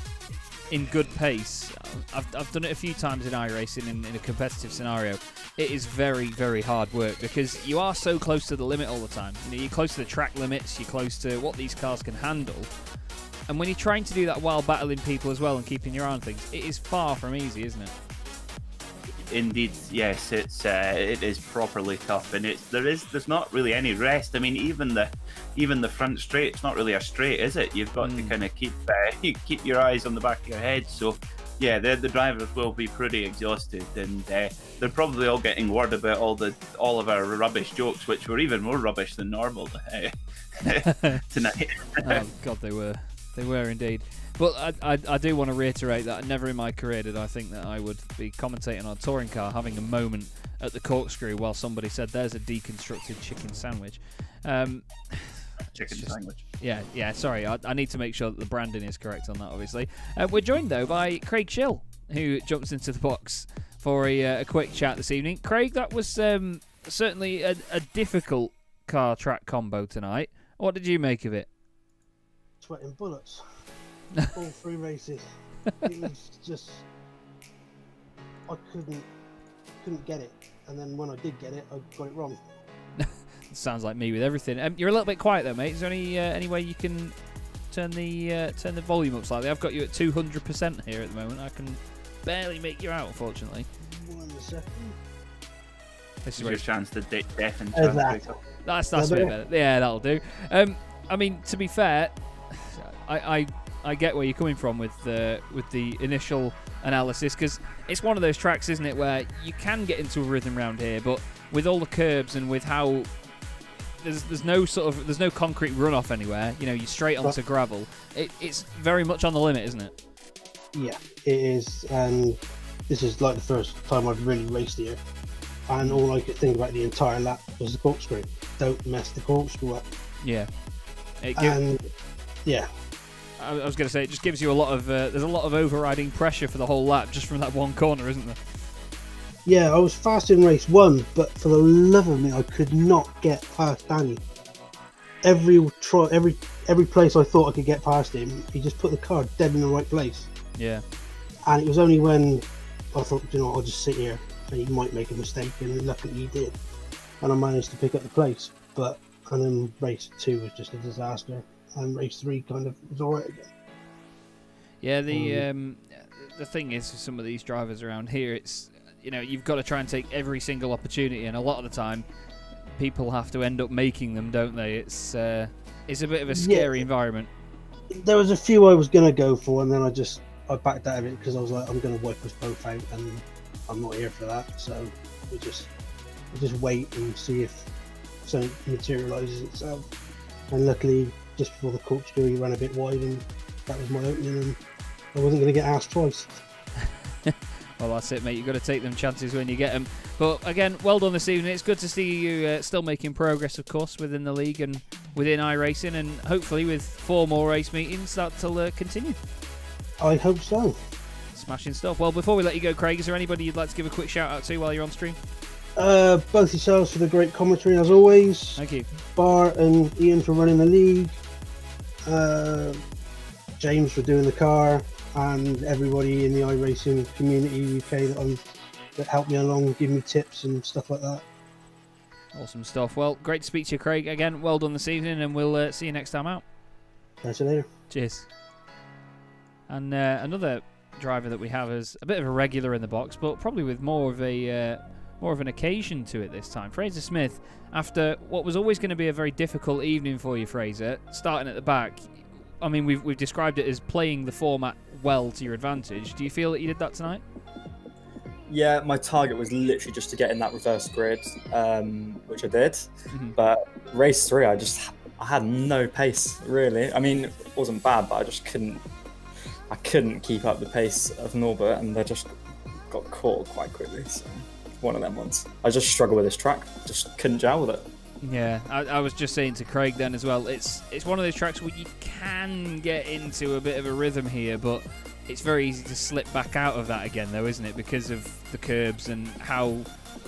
in good pace, I've done it a few times in iRacing in a competitive scenario. It is very, very hard work, because you are so close to the limit all the time. You're close to the track limits, you're close to what these cars can handle. And when you're trying to do that while battling people as well and keeping your eye on things, it is far from easy, isn't it? Indeed, yes, it is properly tough, and there's not really any rest. I mean, even the front straight, it's not really a straight, is it? You've got to kind of keep your eyes on the back of your head. So yeah, the drivers will be pretty exhausted, and they're probably all getting word about all of our rubbish jokes, which were even more rubbish than normal tonight. Oh God, they were indeed. But I do want to reiterate that never in my career did I think that I would be commentating on a touring car having a moment at the Corkscrew while somebody said there's a deconstructed chicken sandwich. Chicken sandwich. Yeah, sorry. I need to make sure that the branding is correct on that, obviously. We're joined, though, by Craig Schill, who jumps into the box for a quick chat this evening. Craig, that was certainly a difficult car-track combo tonight. What did you make of it? Sweating bullets. All 3 races. It was just, I couldn't get it, and then when I did get it, I got it wrong. Sounds like me with everything. You're a little bit quiet though, mate. Is there any way you can turn the volume up slightly? I've got you at 200% here at the moment. I can barely make you out, unfortunately. 1 second. This is your chance to deafen. Exactly. That's a bit better. Yeah, that'll do. I mean, to be fair, I get where you're coming from with the initial analysis, because it's one of those tracks, isn't it, where you can get into a rhythm round here, but with all the curbs and with how there's no concrete runoff anywhere, you know, you're straight onto gravel. It's very much on the limit, isn't it? Yeah, it is, and this is like the first time I've really raced here, and all I could think about the entire lap was the corkscrew. Don't mess the corkscrew up. Yeah. Yeah. I was going to say, it just gives you a lot of there's a lot of overriding pressure for the whole lap just from that one corner, isn't there? Yeah, I was fast in race 1, but for the love of me, I could not get past Danny. Every place I thought I could get past him, he just put the car dead in the right place. Yeah. And it was only when I thought, you know, I'll just sit here and he might make a mistake, and luckily he did. And I managed to pick up the place. And then race 2 was just a disaster. And race 3 kind of was alright again. Yeah, the thing is, with some of these drivers around here, it's, you know, you've got to try and take every single opportunity, and a lot of the time, people have to end up making them, don't they? It's a bit of a scary environment. There was a few I was going to go for, and then I backed out of it because I was like, I'm going to wipe us both out, and I'm not here for that. So we'll just wait and see if something materialises itself. And luckily, just before the corkscrew, he ran a bit wide, and that was my opening, and I wasn't going to get asked twice. Well, that's it, mate. You've got to take them chances when you get them. But again, well done this evening. It's good to see you still making progress, of course, within the league and within iRacing, and hopefully with 4 more race meetings that'll continue. I hope so. Smashing stuff. Well, before we let you go, Craig, is there anybody you'd like to give a quick shout out to while you're on stream? Both yourselves for the great commentary as always. Thank you. Bart and Ian for running the league. James for doing the car, and everybody in the iRacing community UK that helped me along, give me tips and stuff like that. Awesome stuff. Well, great to speak to you, Craig. Again, well done this evening, and we'll see you next time out. Catch you later. Cheers. And another driver that we have is a bit of a regular in the box, but probably with more of an occasion to it this time. Fraser Smith, after what was always going to be a very difficult evening for you, Fraser, starting at the back. I mean, we've described it as playing the format well to your advantage. Do you feel that you did that tonight? Yeah, my target was literally just to get in that reverse grid, which I did. Mm-hmm. But race 3, I had no pace, really. I mean, it wasn't bad, but I couldn't keep up the pace of Norbert, and they just got caught quite quickly. So one of them ones. I just struggle with this track. Just couldn't gel with it. Yeah, I was just saying to Craig then as well, it's one of those tracks where you can get into a bit of a rhythm here, but it's very easy to slip back out of that again, though, isn't it? Because of the curbs and how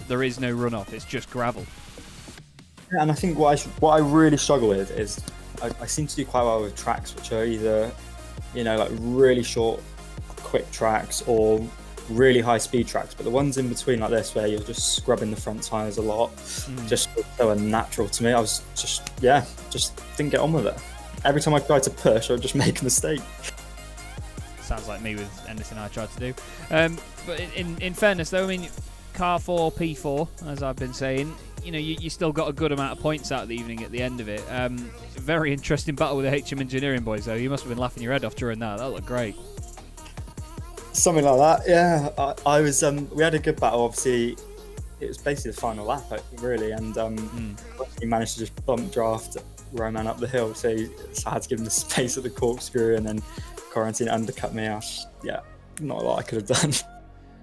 there is no runoff. It's just gravel. Yeah, and I think what I really struggle with is I seem to do quite well with tracks which are either, you know, like really short, quick tracks or really high speed tracks, but the ones in between like this where you're just scrubbing the front tyres a lot, just so unnatural to me. I was just didn't get on with it. Every time I tried to push, I would just make a mistake. Sounds like me with anything I tried to do. But in fairness though, I mean, car 4, P4, as I've been saying, you know, you still got a good amount of points out of the evening at the end of it. Very interesting battle with the HM Engineering boys though. You must have been laughing your head off during that. That looked great. Something like that, yeah. I was. We had a good battle. Obviously, it was basically the final lap, really, and he managed to just bump draft Roman up the hill. So I had to give him the space at the corkscrew, and then Quarantine undercut me. Yeah, not a lot I could have done.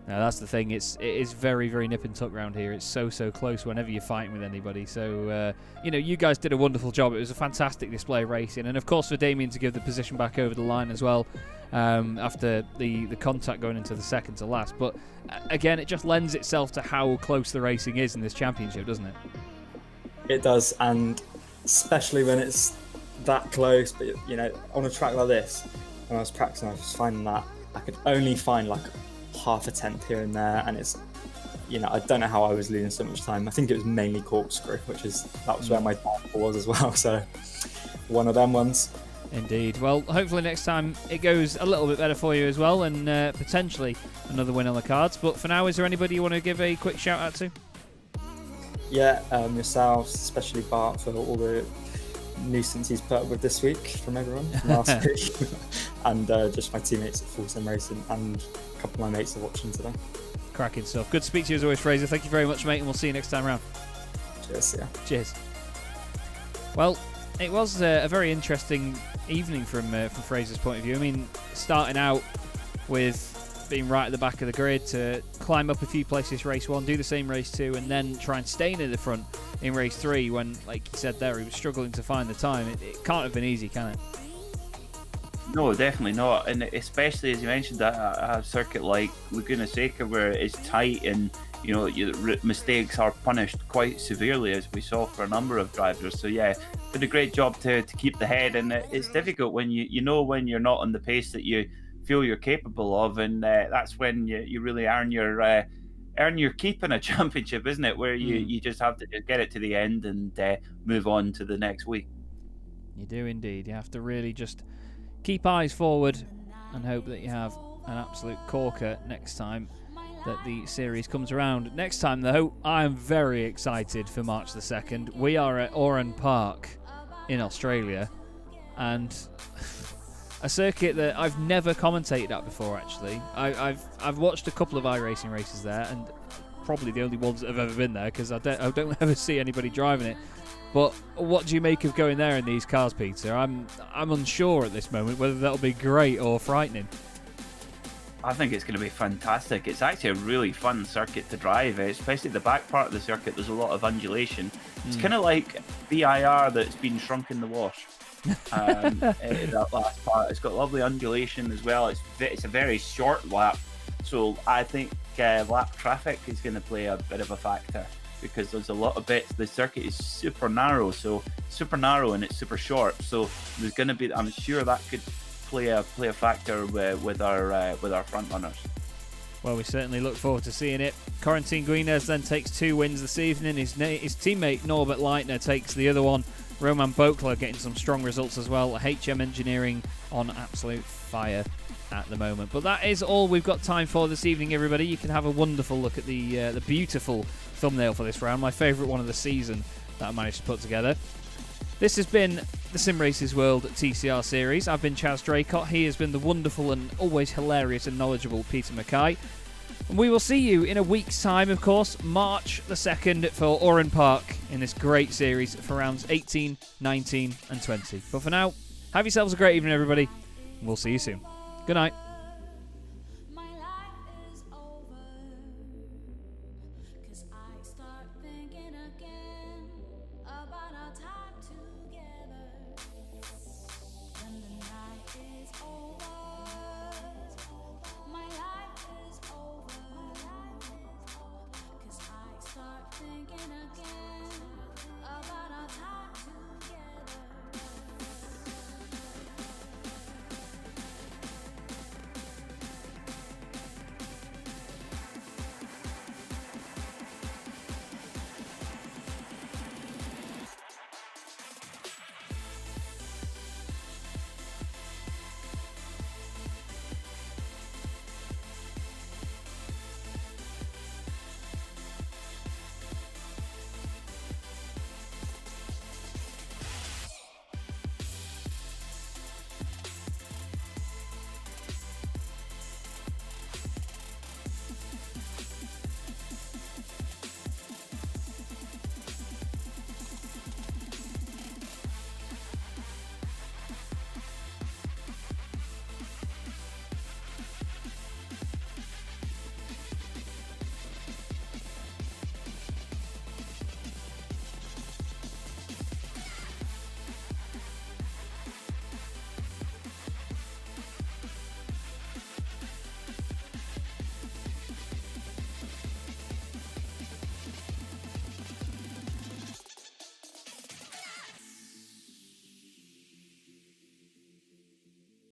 No, that's the thing. It is very, very nip and tuck round here. It's so close whenever you're fighting with anybody. So, you know, you guys did a wonderful job. It was a fantastic display of racing. And, of course, for Damien to give the position back over the line as well after the contact going into the second to last. But, again, it just lends itself to how close the racing is in this championship, doesn't it? It does, and especially when it's that close. But, you know, on a track like this, when I was practicing, I was finding that I could only find, like, half a tenth here and there, and it's, you know, I don't know how I was losing so much time. I think it was mainly corkscrew, that was where my downfall was as well. So one of them ones. Indeed. Well, hopefully next time it goes a little bit better for you as well, and potentially another win on the cards. But for now, is there anybody you want to give a quick shout out to? Yeah, yourselves, especially Bart, for all the nuisance he's put up with this week from everyone from last week, and just my teammates at Full Sim Racing and a couple of my mates are watching today. Cracking stuff. Good to speak to you as always, Fraser. Thank you very much, mate, and we'll see you next time around. Cheers, yeah. Cheers. Well, it was a very interesting evening from Fraser's point of view. I mean, starting out with being right at the back of the grid to climb up a few places race 1, do the same race 2, and then try and stay near the front in race 3 when, like you said there, he was struggling to find the time. It can't have been easy, can it? No, definitely not. And especially, as you mentioned, a circuit like Laguna Seca where it's tight and, you know, mistakes are punished quite severely, as we saw for a number of drivers. So yeah, did a great job to keep the head, and it's difficult when you know when you're not on the pace that you feel you're capable of, and that's when you really earn your keep in a championship, isn't it? Where you just have to just get it to the end and move on to the next week. You do indeed. You have to really just keep eyes forward and hope that you have an absolute corker next time that the series comes around. Next time, though, I'm very excited for March the 2nd. We are at Oran Park in Australia, and a circuit that I've never commentated at before, actually. I've watched a couple of iRacing races there, and probably the only ones that have ever been there, because I don't ever see anybody driving it. But what do you make of going there in these cars, Peter? I'm unsure at this moment whether that'll be great or frightening. I think it's going to be fantastic. It's actually a really fun circuit to drive, especially the back part of the circuit. There's a lot of undulation. It's kind of like VIR that's been shrunk in the wash. That last part, it's got lovely undulation as well. It's a very short lap, so I think lap traffic is going to play a bit of a factor, because there's a lot of bits. The circuit is super narrow and it's super short. So there's going to be, I'm sure that could play a factor with our front runners. Well, we certainly look forward to seeing it. Corentin Guinez then takes 2 wins this evening. His teammate Norbert Leitner takes the other one. Roman Bokler getting some strong results as well. HM Engineering on absolute fire at the moment. But that is all we've got time for this evening, everybody. You can have a wonderful look at the beautiful thumbnail for this round, my favourite one of the season that I managed to put together. This has been the Simracersworld TCR Series. I've been Chaz Draycott. He has been the wonderful and always hilarious and knowledgeable Peter MacKay. And we will see you in a week's time, of course, March the 2nd for Oran Park in this great series for rounds 18, 19 and 20. But for now, have yourselves a great evening, everybody. We'll see you soon. Good night.